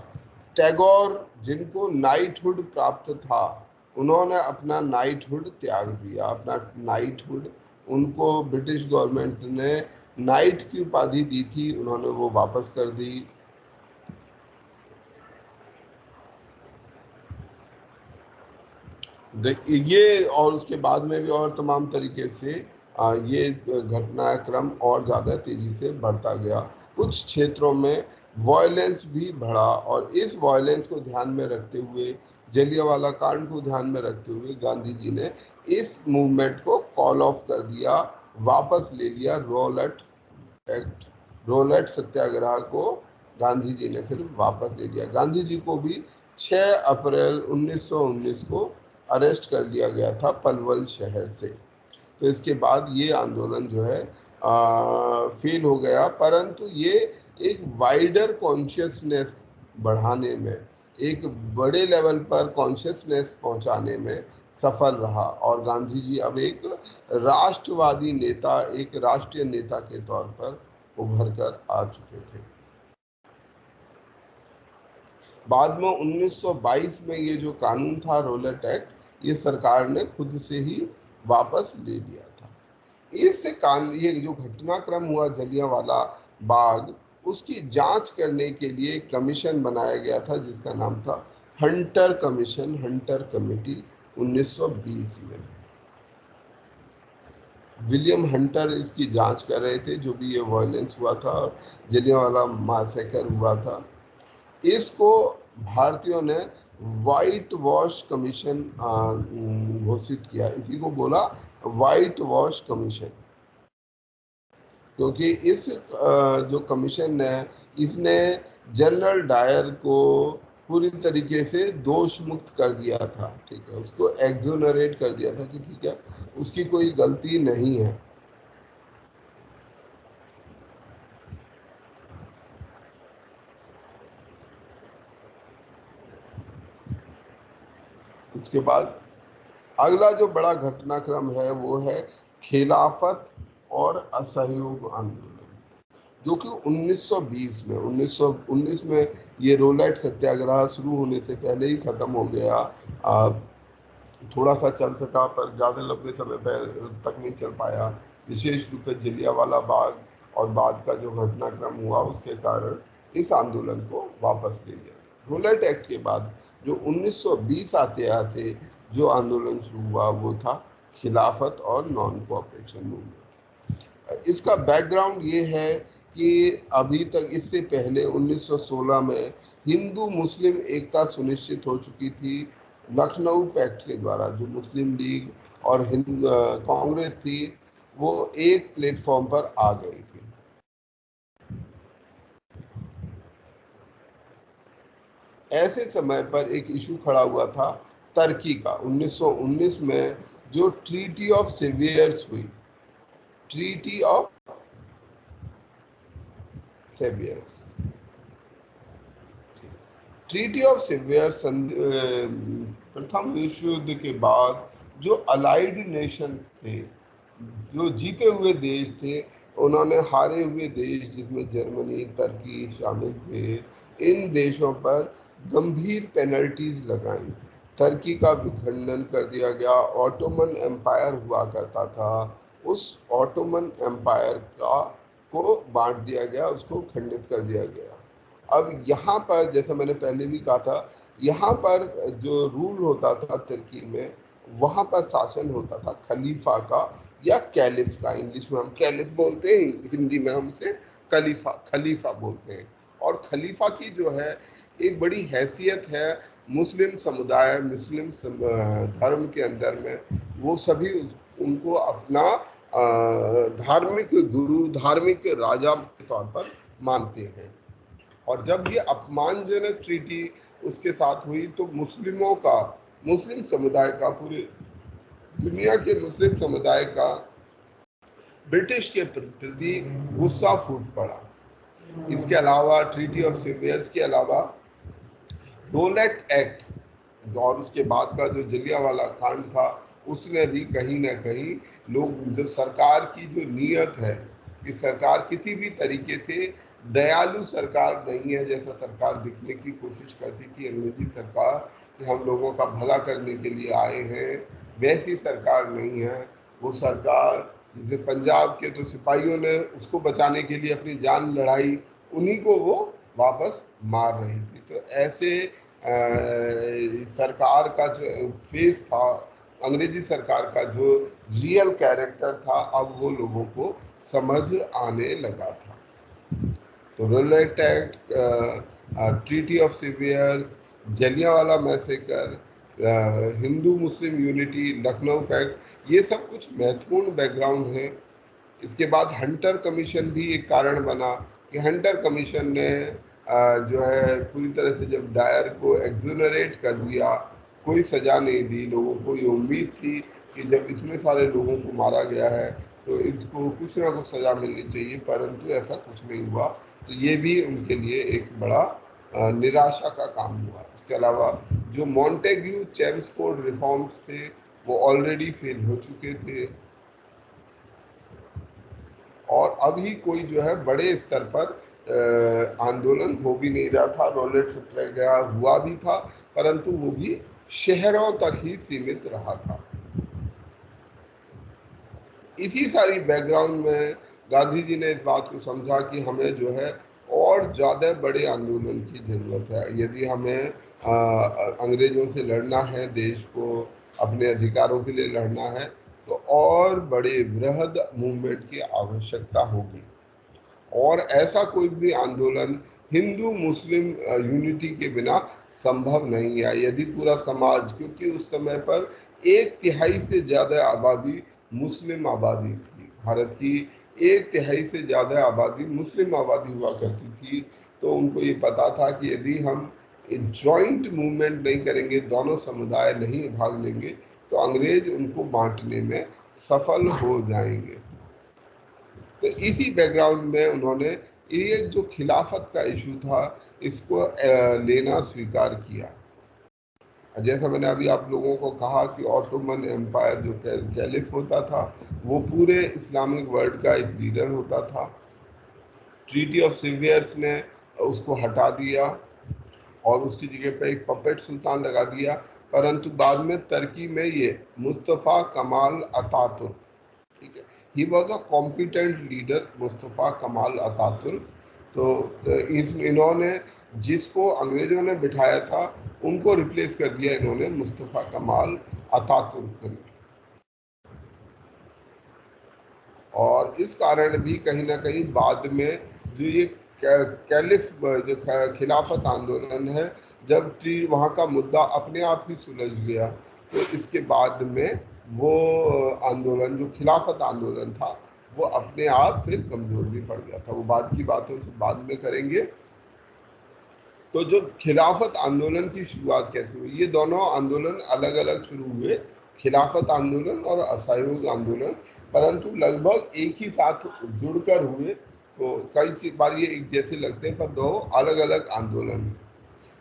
टैगोर, जिनको नाइटहुड प्राप्त था, उन्होंने अपना नाइटहुड त्याग दिया। अपना नाइटहुड उनको ब्रिटिश गवर्नमेंट ने नाइट की उपाधि दी थी, उन्होंने वो वापस कर दी। ये और उसके बाद में भी और तमाम तरीके से ये घटनाक्रम और ज़्यादा तेजी से बढ़ता गया। कुछ क्षेत्रों में वायलेंस भी बढ़ा और इस वायलेंस को ध्यान में रखते हुए, जलियांवाला कांड को ध्यान में रखते हुए गांधी जी ने इस मूवमेंट को कॉल ऑफ कर दिया, वापस ले लिया। रोलेट सत्याग्रह को गांधी जी ने फिर वापस ले लिया। गांधी जी को भी 6 अप्रैल 1919 को अरेस्ट कर लिया गया था पलवल शहर से। तो इसके बाद ये आंदोलन जो है फेल हो गया, परंतु ये एक वाइडर कॉन्शियसनेस बढ़ाने में, एक बड़े लेवल पर कॉन्शियसनेस पहुंचाने में सफल रहा और गांधी जी अब एक राष्ट्रवादी नेता, एक राष्ट्रीय नेता के तौर पर उभर कर आ चुके थे। बाद में 1922 में ये जो कानून था, रोलेट एक्ट, ये सरकार ने खुद से ही वापस ले लिया था। इससे ये जो घटनाक्रम हुआ जलियांवाला बाग, उसकी जांच करने के लिए एक कमीशन बनाया गया था जिसका नाम था हंटर कमीशन, हंटर कमेटी। 1920 में विलियम हंटर इसकी जांच कर रहे थे, जो भी ये वायलेंस हुआ था और जलियांवाला मैसेकर हुआ था। इसको भारतीयों ने व्हाइट वॉश कमीशन घोषित किया। इसी को बोला व्हाइट वॉश कमीशन, क्योंकि इस जो कमीशन है, इसने जनरल डायर को पूरी तरीके से दोष मुक्त कर दिया था। ठीक है, उसको एक्सोनरेट कर दिया था कि ठीक है, उसकी कोई गलती नहीं है। उसके बाद अगला जो बड़ा घटनाक्रम है वो है खिलाफत और असहयोग आंदोलन, जो कि 1920 में 1919 में ये रोलेट सत्याग्रह शुरू होने से पहले ही खत्म हो गया। थोड़ा सा चल सका पर ज़्यादा लंबे समय तक नहीं चल पाया, विशेष रूप से जलियांवाला बाग और बाद का जो घटनाक्रम हुआ उसके कारण इस आंदोलन को वापस ले लिया। रोलेट एक्ट के बाद जो 1920 आते आते जो आंदोलन शुरू हुआ वो था खिलाफत और नॉन कोऑपरेशन मूवमेंट। इसका बैकग्राउंड ये है कि अभी तक, इससे पहले 1916 में हिंदू मुस्लिम एकता सुनिश्चित हो चुकी थी लखनऊ पैक्ट के द्वारा। जो मुस्लिम लीग और कांग्रेस थी वो एक प्लेटफॉर्म पर आ गई थी। ऐसे समय पर एक इशू खड़ा हुआ था टर्की का। 1919 में जो ट्रीटी ऑफ सेवियर्स हुई, treaty of saviours, treaty of saviours प्रथम विश्व युद्ध के बाद जो अलाइड नेशंस थे, जो जीते हुए देश थे, उन्होंने हारे हुए देश जिसमें जर्मनी, तुर्की शामिल थे, इन देशों पर गंभीर पेनल्टीज लगाई। तुर्की का विखंडन कर दिया गया। ऑटोमन एम्पायर हुआ करता था, उस ऑटोमन एम्पायर को बांट दिया गया, उसको खंडित कर दिया गया। अब यहाँ पर, जैसे मैंने पहले भी कहा था, यहाँ पर जो रूल होता था तुर्की में, वहाँ पर शासन होता था खलीफा का या कैलिफ का। इंग्लिश में हम कैलिफ बोलते हैं, हिंदी में हम उसे खलीफा बोलते हैं। और खलीफा की जो है एक बड़ी हैसियत है मुस्लिम समुदाय, मुस्लिम धर्म के अंदर में। वो सभी उनको अपना धार्मिक गुरु, धार्मिक राजा के तौर पर मानते हैं। और जब ये अपमानजनक ट्रीटी उसके साथ हुई तो मुस्लिमों का, मुस्लिम समुदाय का, पूरे दुनिया के मुस्लिम समुदाय का ब्रिटिश के प्रति गुस्सा फूट पड़ा। इसके अलावा ट्रीटी ऑफ सेवियर्स के अलावा रोलेट एक्ट और उसके बाद का जो जलियांवाला कांड था, उसने भी कहीं ना कहीं लोग, जो सरकार की जो नीयत है कि सरकार किसी भी तरीके से दयालु सरकार नहीं है, जैसा सरकार दिखने की कोशिश करती थी अंग्रेजी सरकार कि हम लोगों का भला करने के लिए आए हैं, वैसी सरकार नहीं है। वो सरकार जैसे पंजाब के तो सिपाहियों ने उसको बचाने के लिए अपनी जान लड़ाई, उन्हीं को वो वापस मार रही थी। तो ऐसे सरकार का जो फेस था, अंग्रेजी सरकार का जो रियल कैरेक्टर था, अब वो लोगों को समझ आने लगा था। तो Rowlatt Act, treaty of Sevres, Jallianwala massacre, Hindu Muslim unity, Lucknow pact, ये सब कुछ महत्वपूर्ण बैकग्राउंड है। इसके बाद हंटर कमीशन भी एक कारण बना कि हंटर कमीशन ने जो है पूरी तरह से जब डायर को एक्सोनरेट कर दिया, कोई सजा नहीं दी। लोगों को ये उम्मीद थी कि जब इतने सारे लोगों को मारा गया है तो इसको कुछ ना कुछ सजा मिलनी चाहिए, परंतु ऐसा कुछ नहीं हुआ। तो ये भी उनके लिए एक बड़ा निराशा का काम हुआ। इसके अलावा जो मॉन्टेग्यू चेम्सफोर्ड रिफॉर्म्स थे वो ऑलरेडी फेल हो चुके थे और अभी कोई जो है बड़े स्तर पर आंदोलन हो भी नहीं रहा था। रोलेट सत्याग्रह हुआ भी था, परंतु वो भी शहरों तक ही सीमित रहा था। इसी सारी बैकग्राउंड में गांधी जी ने इस बात को समझा कि हमें जो है और ज़्यादा बड़े आंदोलन की ज़रूरत है। यदि हमें अंग्रेज़ों से लड़ना है, देश को अपने अधिकारों के लिए लड़ना है, तो और बड़े वृहद मूवमेंट की आवश्यकता होगी। और ऐसा कोई भी आंदोलन हिंदू मुस्लिम यूनिटी के बिना संभव नहीं है। यदि पूरा समाज, क्योंकि उस समय पर 1/3 से ज़्यादा आबादी मुस्लिम आबादी थी, भारत की 1/3 से ज़्यादा आबादी मुस्लिम आबादी हुआ करती थी, तो उनको ये पता था कि यदि हम जॉइंट मूवमेंट नहीं करेंगे, दोनों समुदाय नहीं भाग लेंगे, तो अंग्रेज उनको बांटने में सफल हो जाएंगे। तो इसी बैकग्राउंड में उन्होंने ये जो खिलाफत का इशू था, इसको लेना स्वीकार किया। जैसा मैंने अभी आप लोगों को कहा कि ऑटोमन एम्पायर जो कैलिफ होता था, वो पूरे इस्लामिक वर्ल्ड का एक लीडर होता था। ट्रीटी ऑफ सेवियर्स ने उसको हटा दिया और उसकी जगह पे एक पपेट सुल्तान लगा दिया, परंतु बाद में तुर्की में ये मुस्तफ़ा कमाल अतातुर्क, ठीक है, he was a competent leader, Mustafa Kemal Ataturk. तो इन्होंने जिसको अंग्रेजों ने बिठाया था उनको रिप्लेस कर दिया इन्होंने मुस्तफ़ा कमाल अतातुर्क ने। और इस कारण भी कहीं ना कहीं बाद में जो ये कैलिफ जो खिलाफत आंदोलन है, जब वहाँ का मुद्दा अपने आप ही सुलझ गया, तो इसके बाद में वो आंदोलन जो खिलाफत आंदोलन था वो अपने आप फिर कमज़ोर भी पड़ गया था। वो बाद की बात है, उसे बाद में करेंगे। तो जो खिलाफत आंदोलन की शुरुआत कैसे हुई, ये दोनों आंदोलन अलग अलग शुरू हुए, खिलाफत आंदोलन और असहयोग आंदोलन, परंतु लगभग एक ही साथ जुड़कर हुए। तो कई बार ये एक जैसे लगते हैं, पर दो अलग अलग आंदोलन।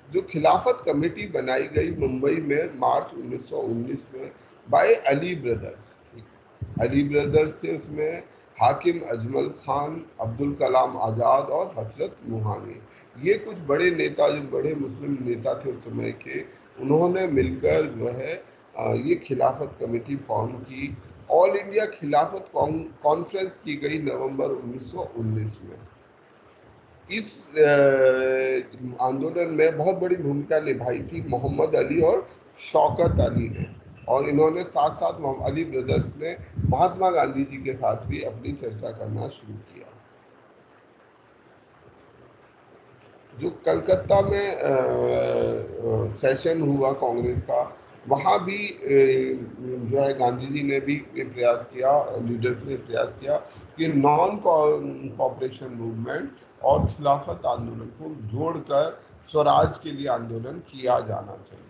जो खिलाफत कमेटी बनाई गई मुंबई में मार्च 1919 में by Ali brothers, Ali brothers थे उसमें, हाकिम अजमल खान, अब्दुल कलाम आज़ाद और हजरत मोहानी, ये कुछ बड़े नेता, जो बड़े मुस्लिम नेता थे उस समय के, उन्होंने मिलकर जो है ये खिलाफत कमेटी फॉर्म की। ऑल इंडिया खिलाफत कॉन्फ्रेंस की गई नवंबर 1919 में। इस आंदोलन में बहुत बड़ी भूमिका निभाई थी मोहम्मद अली और शौकत अली ने, और इन्होंने साथ साथ अली ब्रदर्स ने महात्मा गांधी जी के साथ भी अपनी चर्चा करना शुरू किया। जो कलकत्ता में सेशन हुआ कांग्रेस का, वहाँ भी जो है गांधी जी ने भी ये प्रयास किया, लीडर्स ने प्रयास किया कि नॉन कॉपरेशन मूवमेंट और खिलाफत आंदोलन को जोड़कर स्वराज के लिए आंदोलन किया जाना चाहिए।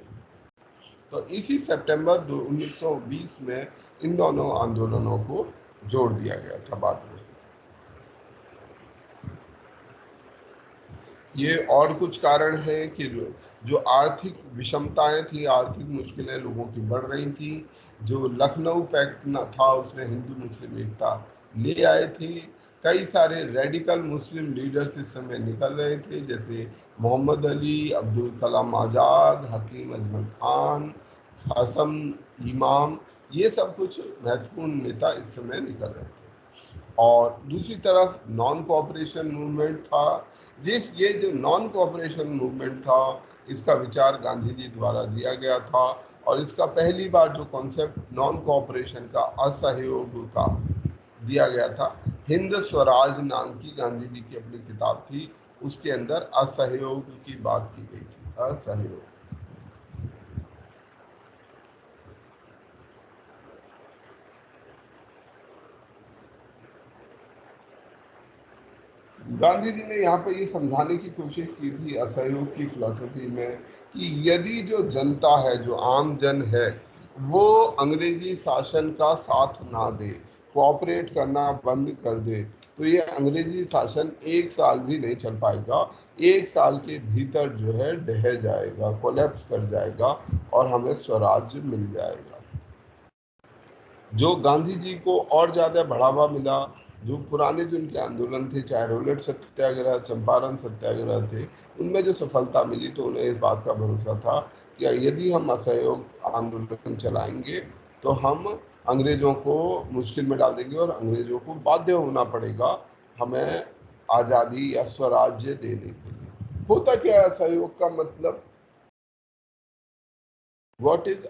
तो इसी सितंबर 1920 में इन दोनों आंदोलनों को जोड़ दिया गया था बाद में। ये और कुछ कारण है कि जो आर्थिक विषमताएं थी, आर्थिक मुश्किलें लोगों की बढ़ रही थी। जो लखनऊ पैक्ट न था उसने हिंदू मुस्लिम एकता ले आए थे। कई सारे रेडिकल मुस्लिम लीडर्स इस समय निकल रहे थे, जैसे मोहम्मद अली, अब्दुल कलाम आज़ाद, हकीम अजमल खान, कासम इमाम, ये सब कुछ महत्वपूर्ण नेता इस समय निकल रहे थे। और दूसरी तरफ नॉन कोऑपरेशन मूवमेंट था। ये जो नॉन कोऑपरेशन मूवमेंट था, इसका विचार गांधी जी द्वारा दिया गया था, और इसका पहली बार जो कॉन्सेप्ट नॉन कोऑपरेशन का, असहयोग का दिया गया था, हिंद स्वराज नाम की गांधी जी की अपनी किताब थी, उसके अंदर असहयोग की बात की गई थी। असहयोग। गांधी जी ने यहाँ पर ये समझाने की कोशिश की थी असहयोग की फिलॉसफी में कि यदि जो जनता है, जो आम जन है, वो अंग्रेजी शासन का साथ ना दे, कोऑपरेट करना बंद कर दे, तो ये अंग्रेजी शासन 1 साल भी नहीं चल पाएगा। 1 साल के भीतर जो है ढह जाएगा, कोलैप्स कर जाएगा, और हमें स्वराज्य मिल जाएगा। जो गांधी जी को और ज़्यादा बढ़ावा मिला, जो पुराने जो उनके आंदोलन थे, चाहे रोलेट सत्याग्रह, चंपारण सत्याग्रह थे, उनमें जो सफलता मिली, तो उन्हें इस बात का भरोसा था कि यदि हम असहयोग आंदोलन चलाएंगे तो हम अंग्रेजों को मुश्किल में डाल देंगे, और अंग्रेजों को बाध्य होना पड़ेगा हमें आज़ादी या स्वराज्य देने के लिए। होता क्या है असहयोग का मतलब? व्हाट इज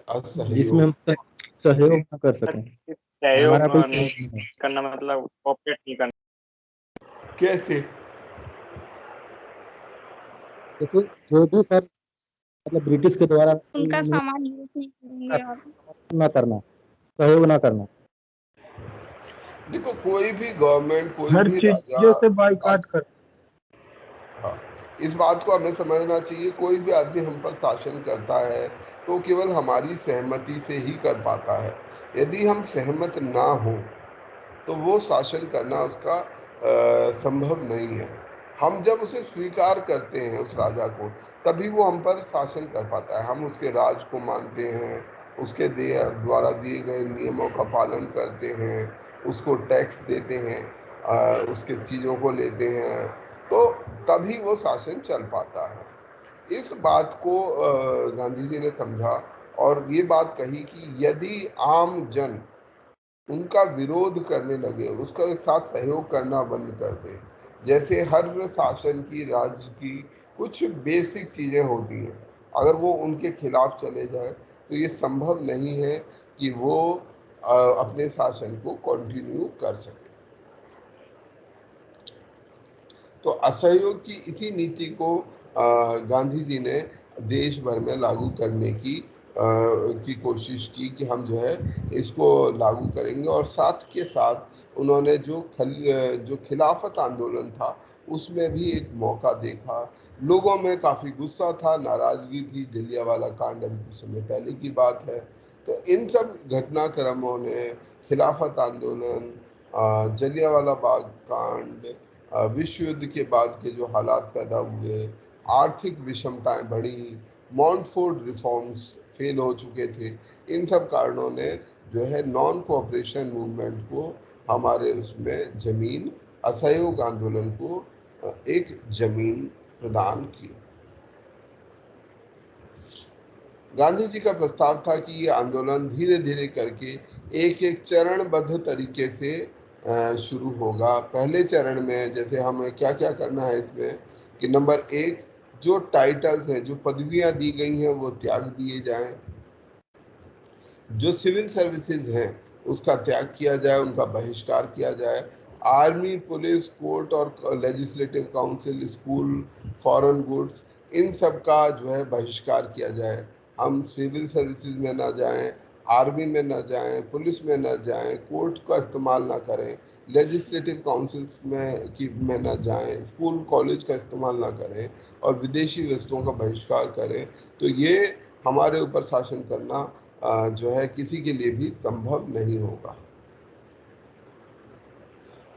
जिसमें हम असहयोग? सहयोग न कर सकें, हमारा कोई सहयोग नहीं है। करना मतलब कोऑपरेट नहीं करना। कैसे? जैसे जो भी सर मतलब ब्रिटिश के द्वारा उनका सामान यूज नहीं करेंगे और न करना, सहयोग न करना। देखो, कोई भी गवर्नमेंट, कोई हर भी राजा, चीजों से बाइकाट कर। हाँ, इस बात को हमें समझना चाहिए, कोई भी आदमी हम पर शासन करता है तो केवल हमारी सहमति से ही कर पाता है। यदि हम सहमत ना हो तो वो शासन करना उसका संभव नहीं है। हम जब उसे स्वीकार करते हैं, उस राजा को, तभी वो हम पर शासन कर पाता है। हम उसके राज को मानते हैं, उसके द्वारा दिए गए नियमों का पालन करते हैं, उसको टैक्स देते हैं, उसके चीज़ों को लेते हैं, तो तभी वो शासन चल पाता है। इस बात को गांधी जी ने समझा, और ये बात कही कि यदि आम जन उनका विरोध करने लगे, उसका साथ सहयोग करना बंद कर दे, जैसे हर शासन की, राज्य की कुछ बेसिक चीज़ें होती हैं, अगर वो उनके खिलाफ चले जाए तो ये संभव नहीं है कि वो अपने शासन को कंटिन्यू कर सके। तो असहयोग की इसी नीति को गांधी जी ने देश भर में लागू करने की कोशिश की कि हम जो है इसको लागू करेंगे। और साथ के साथ उन्होंने जो खिलाफत आंदोलन था, उसमें भी एक मौका देखा। लोगों में काफ़ी गुस्सा था, नाराज़गी थी। जलियांवाला कांड अभी कुछ समय पहले की बात है। तो इन सब घटनाक्रमों ने, खिलाफत आंदोलन, जलियांवाला बाग कांड, विश्व युद्ध के बाद के जो हालात पैदा हुए, आर्थिक विषमताएं बढ़ी, मॉन्टफोर्ड रिफॉर्म्स फेल हो चुके थे, इन सब कारणों ने जो है नॉन कोऑपरेशन मूवमेंट को हमारे उसमें जमीन, असहयोग आंदोलन को एक जमीन प्रदान की। गांधी जी का प्रस्ताव था कि ये आंदोलन धीरे धीरे करके एक एक चरणबद्ध तरीके से शुरू होगा। पहले चरण में जैसे हमें क्या क्या करना है इसमें, कि नंबर 1, जो टाइटल्स हैं, जो पदवियां दी गई हैं, वो त्याग दिए जाएं। जो सिविल सर्विसेज हैं उसका त्याग किया जाए, उनका बहिष्कार किया जाए। आर्मी, पुलिस, कोर्ट और legislative council, school, foreign goods, इन सब का जो है बहिष्कार किया जाए। हम सिविल सर्विसेज में ना जाएं, आर्मी में ना जाएं, पुलिस में ना जाएं, कोर्ट का इस्तेमाल ना करें, लेजिस्लेटिव काउंसिल्स में ना जाएं, स्कूल कॉलेज का इस्तेमाल ना करें और विदेशी वस्तुओं का बहिष्कार करें। तो ये हमारे ऊपर शासन करना जो है किसी के लिए भी संभव नहीं होगा।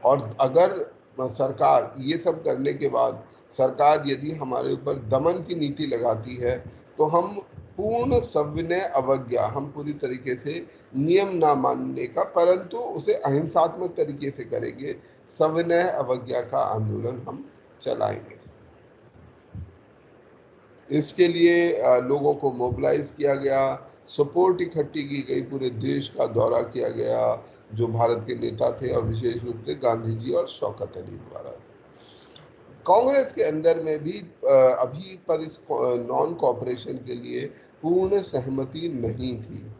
और अगर सरकार ये सब करने के बाद सरकार यदि हमारे ऊपर दमन की नीति लगाती है तो हम पूर्ण सविनय अवज्ञा, हम पूरी तरीके से नियम ना मानने का, परंतु उसे अहिंसात्मक तरीके से करेंगे, सविनय अवज्ञा का आंदोलन हम चलाएंगे। इसके लिए लोगों को मोबिलाइज किया गया, सपोर्ट इकट्ठी की गई, पूरे देश का दौरा किया गया जो भारत के नेता थे और विशेष रूप से गांधी जी और शौकत अली द्वारा। कांग्रेस के अंदर में भी अभी पर इस नॉन कॉपरेशन के लिए पूर्ण सहमति नहीं थी।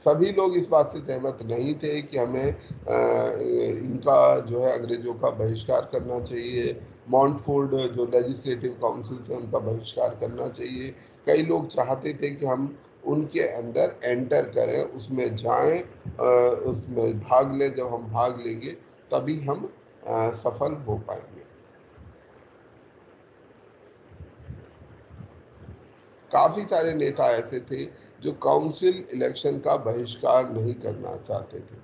सभी लोग इस बात से सहमत नहीं थे कि हमें इनका जो है अंग्रेजों का बहिष्कार करना चाहिए, मॉन्टफोर्ड जो लेजिस्लेटिव काउंसिल है उनका बहिष्कार करना चाहिए। कई लोग चाहते थे कि हम उनके अंदर एंटर करें, उसमें जाएं, उसमें भाग लें। जब हम भाग लेंगे तभी हम सफल हो पाएंगे। काफी सारे नेता ऐसे थे जो काउंसिल इलेक्शन का बहिष्कार नहीं करना चाहते थे।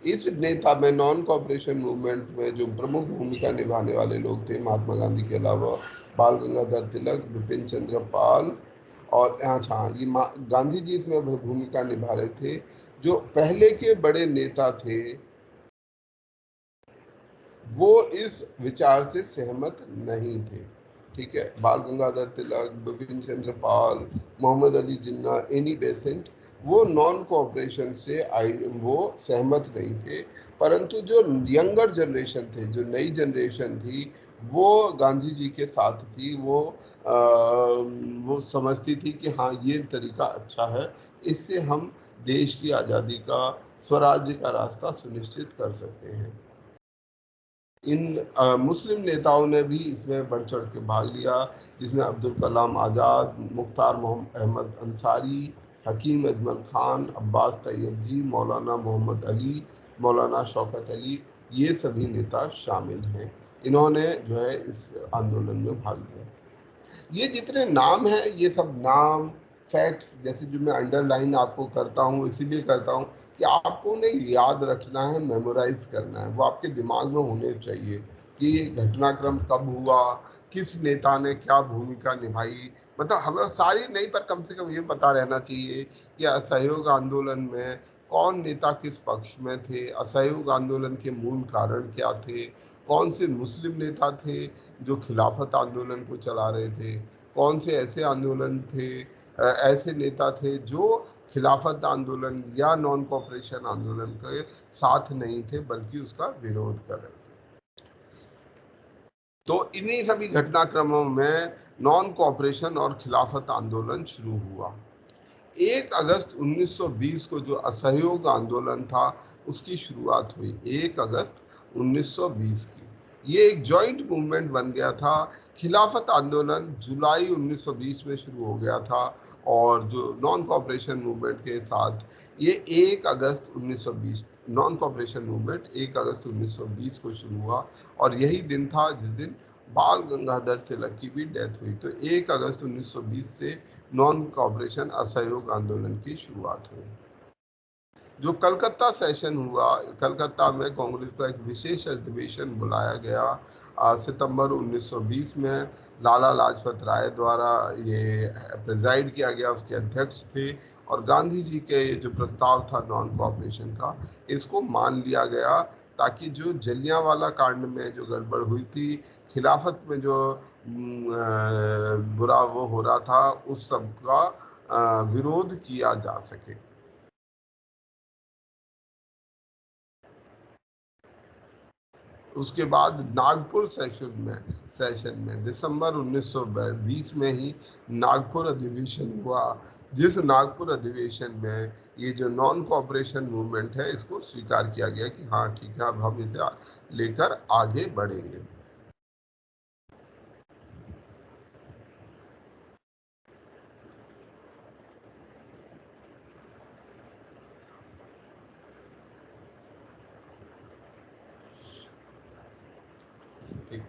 इस नेता में नॉन कॉपरेशन मूवमेंट में जो प्रमुख भूमिका निभाने वाले लोग थे, महात्मा गांधी के अलावा बाल गंगाधर तिलक, बिपिन चंद्र पाल और ये गांधी जी इसमें भूमिका निभा रहे थे। जो पहले के बड़े नेता थे वो इस विचार से सहमत नहीं थे। ठीक है, बाल गंगाधर तिलक, बिपिन चंद्र पाल, मोहम्मद अली जिन्ना, एनी बेसेंट, वो नॉन कोऑपरेशन से वो सहमत नहीं थे। परंतु जो यंगर जनरेशन थे, जो नई जनरेशन थी, वो गांधी जी के साथ थी। वो समझती थी कि हाँ ये तरीका अच्छा है, इससे हम देश की आज़ादी का, स्वराज्य का रास्ता सुनिश्चित कर सकते हैं। इन मुस्लिम नेताओं ने भी इसमें बढ़ चढ़ के भाग लिया, जिसमें अब्दुल कलाम आज़ाद, मुख्तार अहमद अंसारी, हकीम अजमल खान, अब्बास तैयब, मौलाना मोहम्मद अली, मौलाना शौकत अली, ये सभी नेता शामिल हैं। इन्होंने जो है इस आंदोलन में भाग लिया। ये जितने नाम हैं, ये सब नाम, फैक्ट्स, जैसे जो मैं अंडरलाइन आपको करता हूँ, इसीलिए करता हूँ कि आपको उन्हें याद रखना है, मेमोराइज करना है, वो आपके दिमाग में होने चाहिए कि घटनाक्रम कब हुआ, किस नेता ने क्या भूमिका निभाई। मतलब हमें सारी नहीं, पर कम से कम ये पता रहना चाहिए कि असहयोग आंदोलन में कौन नेता किस पक्ष में थे, असहयोग आंदोलन के मूल कारण क्या थे, कौन से मुस्लिम नेता थे जो खिलाफत आंदोलन को चला रहे थे, कौन से ऐसे आंदोलन थे, ऐसे नेता थे जो खिलाफत आंदोलन या नॉन कॉपरेशन आंदोलन के साथ नहीं थे बल्कि उसका विरोध कर रहे थे। तो इन्हीं सभी घटनाक्रमों में नॉन कॉपरेशन और खिलाफत आंदोलन शुरू हुआ। 1 अगस्त 1920 को जो असहयोग आंदोलन था उसकी शुरुआत हुई, 1 अगस्त 1920 की। ये एक जॉइंट मूवमेंट बन गया था। खिलाफत आंदोलन जुलाई 1920 में शुरू हो गया था और जो नॉन कॉपरेशन मूवमेंट के साथ ये 1 अगस्त 1920, नॉन कॉपरेशन मूवमेंट 1 अगस्त 1920 को शुरू हुआ और यही दिन था जिस दिन बाल गंगाधर तिलक की भी डेथ हुई। तो 1 अगस्त 1920 से नॉन कॉपरेशन असहयोग आंदोलन की शुरुआत हुई। जो कलकत्ता सेशन हुआ, कलकत्ता में कांग्रेस का एक विशेष अधिवेशन बुलाया गया सितंबर 1920 में, लाला लाजपत राय द्वारा ये प्रेजाइड किया गया, उसके अध्यक्ष थे और गांधी जी के जो प्रस्ताव था नॉन कॉपरेशन का, इसको मान लिया गया ताकि जो जलियांवाला कांड में जो गड़बड़ हुई थी, खिलाफत में जो बुरा वो हो रहा था, उस सब का विरोध किया जा सके। उसके बाद नागपुर सेशन में दिसंबर 1920 में ही नागपुर अधिवेशन हुआ जिस नागपुर अधिवेशन में ये जो नॉन कोऑपरेशन मूवमेंट है इसको स्वीकार किया गया कि हाँ ठीक है, अब हम इसे लेकर आगे बढ़ेंगे।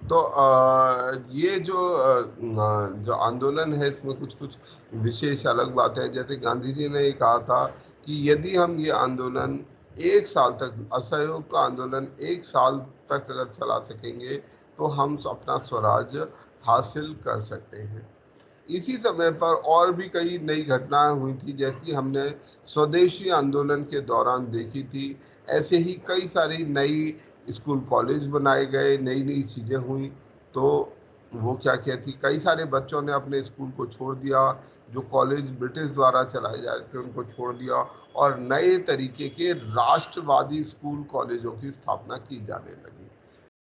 तो ये जो आंदोलन है इसमें कुछ कुछ विशेष अलग बातें हैं। जैसे गांधी जी ने ये कहा था कि यदि हम ये आंदोलन 1 साल तक, असहयोग का आंदोलन 1 साल तक अगर चला सकेंगे तो हम अपना स्वराज हासिल कर सकते हैं। इसी समय पर और भी कई नई घटनाएं हुई थी, जैसी हमने स्वदेशी आंदोलन के दौरान देखी थी। ऐसे ही कई सारी नई स्कूल कॉलेज बनाए गए, नई नई चीज़ें हुई। तो वो क्या क्या थी, कई सारे बच्चों ने अपने स्कूल को छोड़ दिया, जो कॉलेज ब्रिटिश द्वारा चलाए जा रहे थे उनको छोड़ दिया, और नए तरीके के राष्ट्रवादी स्कूल कॉलेजों की स्थापना की जाने लगी।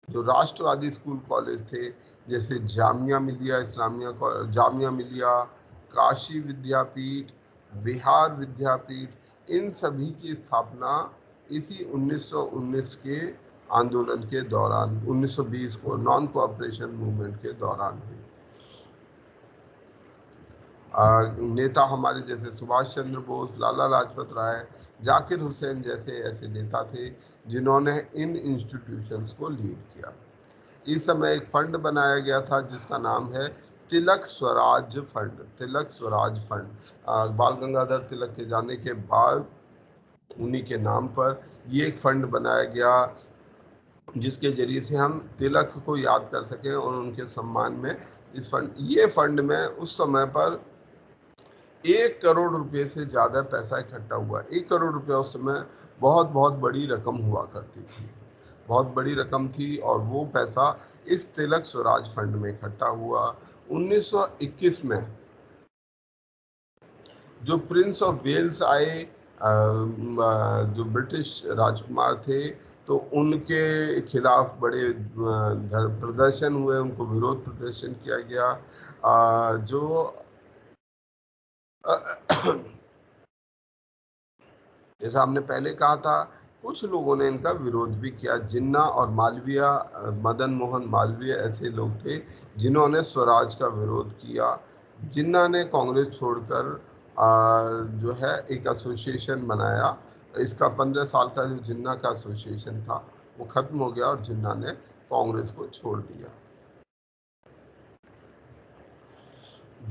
जो राष्ट्रवादी स्कूल कॉलेज थे, जैसे जामिया मिलिया इस्लामिया, जामिया मिलिया, काशी विद्यापीठ, बिहार विद्यापीठ, इन सभी की स्थापना इसी 1919 के आंदोलन के दौरान, 1920 को नॉन कोऑपरेशन मूवमेंट के दौरान हुई। नेता हमारे जैसे सुभाष चंद्र बोस, लाला लाजपत राय, जाकिर हुसैन जैसे ऐसे नेता थे जिन्होंने इन इंस्टीट्यूशंस को लीड किया। इस समय एक फंड बनाया गया था जिसका नाम है तिलक स्वराज फंड। तिलक स्वराज फंड बाल गंगाधर तिलक के जाने के बाद उन्हीं के नाम पर ये एक फंड बनाया गया, जिसके जरिए से हम तिलक को याद कर सकें और उनके सम्मान में इस ये फंड में उस समय पर 1 करोड़ रुपए से ज्यादा पैसा इकट्ठा हुआ। 1 करोड़ रुपया उस समय बहुत बहुत बड़ी रकम हुआ करती थी, बहुत बड़ी रकम थी, और वो पैसा इस तिलक स्वराज फंड में इकट्ठा हुआ। 1921 में जो प्रिंस ऑफ वेल्स आए, जो ब्रिटिश राजकुमार थे, तो उनके खिलाफ बड़े प्रदर्शन हुए, उनको विरोध प्रदर्शन किया गया। जो जैसा हमने पहले कहा था, कुछ लोगों ने इनका विरोध भी किया। जिन्ना और मालवीय, मदन मोहन मालवीय ऐसे लोग थे जिन्होंने स्वराज का विरोध किया। जिन्ना ने कांग्रेस छोड़कर जो है एक एसोसिएशन बनाया। इसका 15 साल का जो जिन्ना का एसोसिएशन था वो खत्म हो गया और जिन्ना ने कांग्रेस को छोड़ दिया।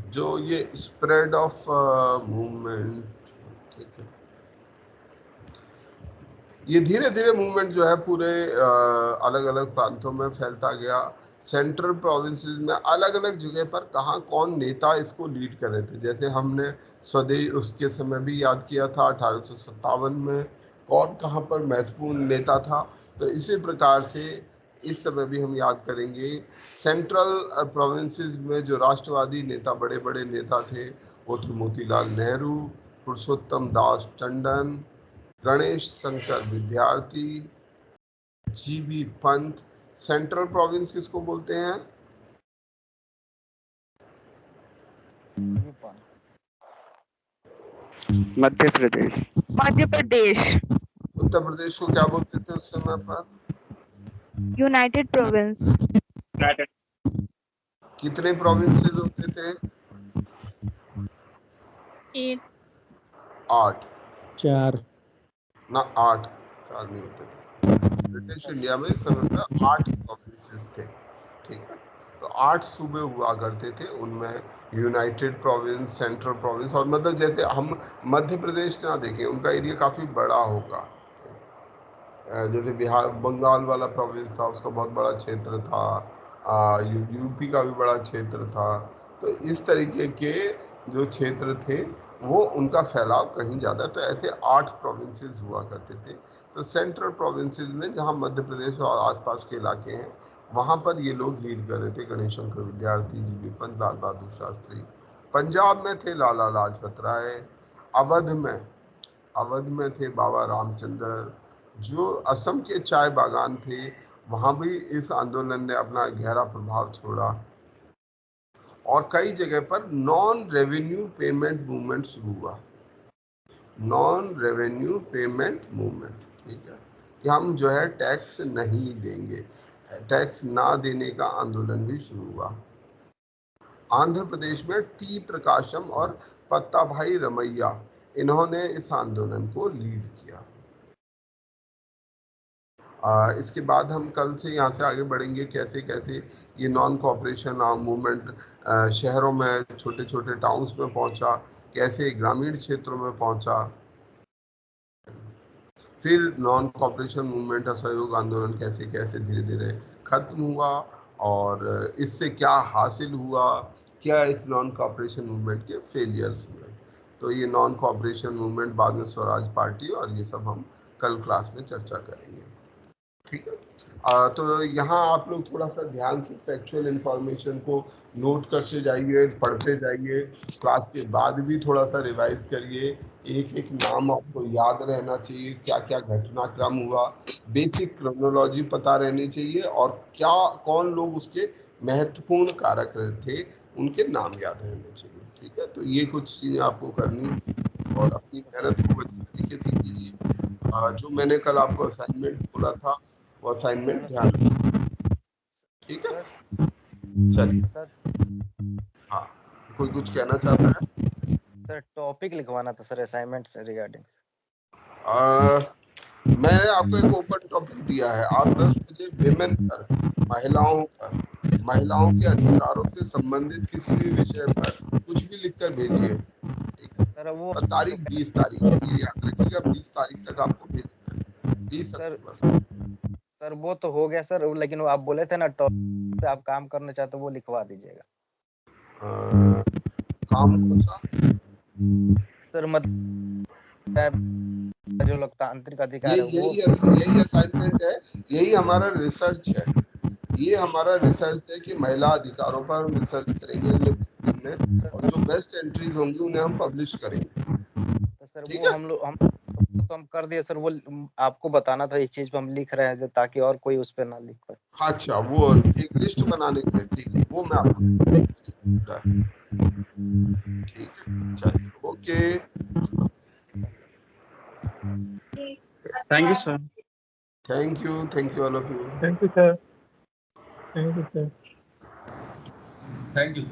जो ये स्प्रेड ऑफ मूवमेंट, ठीक है, ये धीरे धीरे मूवमेंट जो है पूरे अलग अलग प्रांतों में फैलता गया। सेंट्रल प्रोविंसेस में अलग अलग जगह पर कहाँ कौन नेता इसको लीड कर रहे थे, जैसे हमने स्वदेश उसके समय भी याद किया था 1857 में कौन कहाँ पर महत्वपूर्ण नेता था। तो इसी प्रकार से इस समय भी हम याद करेंगे। सेंट्रल प्रोविंसेस में जो राष्ट्रवादी नेता, बड़े बड़े नेता थे, वो थे मोतीलाल नेहरू, पुरुषोत्तम दास टंडन, गणेश शंकर विद्यार्थी, जीबी पंत। सेंट्रल प्रोविंस किसको बोलते हैं? मध्य प्रदेश। मध्य प्रदेश। उत्तर प्रदेश को क्या बोलते थे उस समय पर? United province. कितने प्रोविंसेस होते थे? 8। 4 ना 8, 4 नहीं होते थे। ब्रिटिश इंडिया में इस समय पर 8 प्रोविंसेस थे, ठीक है। तो 8 सूबे हुआ करते थे, उनमें यूनाइटेड प्रोविंस, सेंट्रल प्रोविंस, और मतलब जैसे हम मध्य प्रदेश ना देखें, उनका एरिया काफ़ी बड़ा होगा। जैसे बिहार, बंगाल वाला प्रोविंस था, उसका बहुत बड़ा क्षेत्र था। यूपी का भी बड़ा क्षेत्र था। तो इस तरीके के जो क्षेत्र थे वो उनका फैलाव कहीं ज़्यादा। तो ऐसे 8 प्रोविंसेस हुआ करते थे। तो सेंट्रल प्रोविंसेस में जहाँ मध्य प्रदेश और आसपास के इलाके हैं वहाँ पर ये लोग लीड कर रहे थे। गणेश शंकर विद्यार्थी, जीबी पंत, लाल बहादुर शास्त्री। पंजाब में थे लाला लाजपत राय। अवध में थे बाबा रामचंद्र। जो असम के चाय बागान थे वहाँ भी इस आंदोलन ने अपना गहरा प्रभाव छोड़ा। और कई जगह पर नॉन रेवेन्यू पेमेंट मूवमेंट शुरू हुआ, नॉन रेवेन्यू पेमेंट मूवमेंट, ठीक है, कि हम जो है टैक्स नहीं देंगे, टैक्स ना देने का आंदोलन भी शुरू हुआ। आंध्र प्रदेश में टी प्रकाशम और पत्ता भाई रमैया, इन्होंने इस आंदोलन को लीड किया। इसके बाद हम कल से यहाँ से आगे बढ़ेंगे, कैसे कैसे ये नॉन कॉपरेशन मूवमेंट शहरों में, छोटे छोटे टाउन्स में पहुंचा, कैसे ग्रामीण क्षेत्रों में पहुंचा, फिर नॉन कॉपरेशन मूवमेंट असहयोग आंदोलन कैसे कैसे धीरे धीरे खत्म हुआ, और इससे क्या हासिल हुआ, क्या इस नॉन कॉपरेशन मूवमेंट के फेलियर्स हुए। तो ये नॉन कॉपरेशन मूवमेंट, बाद में स्वराज पार्टी, और ये सब हम कल क्लास में चर्चा करेंगे, ठीक है। तो यहाँ आप लोग थोड़ा सा ध्यान से फैक्चुअल इंफॉर्मेशन को नोट करते जाइए, पढ़ते जाइए, क्लास के बाद भी थोड़ा सा रिवाइज करिए, एक एक नाम आपको याद रहना चाहिए, क्या क्या घटनाक्रम हुआ, बेसिक क्रोनोलॉजी पता रहनी चाहिए, और क्या कौन लोग उसके महत्वपूर्ण कारक थे, उनके नाम याद रहने चाहिए, ठीक है। तो ये कुछ चीजें आपको करनी, और अपनी मेहनत को अच्छी तरीके से कीजिए। जो मैंने कल आपको असाइनमेंट बोला था, वो असाइनमेंट ध्यान रखिए, ठीक है। चलिए, हाँ, कोई कुछ कहना चाहता है? सर टॉपिक लिखवाना था सर असाइनमेंट से रिगार्डिंग। मैंने आपको एक ओपन टॉपिक दिया है, आप बस मुझे विमेन पर, महिलाओं पर, महिलाओं के अधिकारों से संबंधित किसी भी विषय पर कुछ भी लिखकर भेजिए, ठीक है। सर वो तारीख 20 तारीख, ये याद रखिएगा, 20 तारीख तक आपको भेजना है, 20 अक्टूबर। सर वो तो हो गया सर, लेकिन वो आप बोले थे ना टॉपिक पे आप काम करना चाहते हो, वो लिखवा दीजिएगा। काम कौन सा? सर जो लोकतांत्रिक अधिकार है वो, यही असाइनमेंट है, यही हमारा रिसर्च है, ये हमारा रिसर्च है कि महिला अधिकारों पर हम रिसर्च करेंगे अगले कुछ दिन में, और जो बेस्ट एंट्रीज होंगी उन्हें हम पब्लिश करेंगे। तो सर वो हम कर दिए सर, वो आपको बताना था इस चीज पे हम लिख रहे हैं, ताकि और कोई उस पर ना लिख पाए। अच्छा, वो एक लिस्ट बनाने के लिए, ठीक है, वो मैं आपको, ठीक है, चलिए, okay, thank you sir. Thank you all of you. Thank you sir. Thank you sir. Thank you.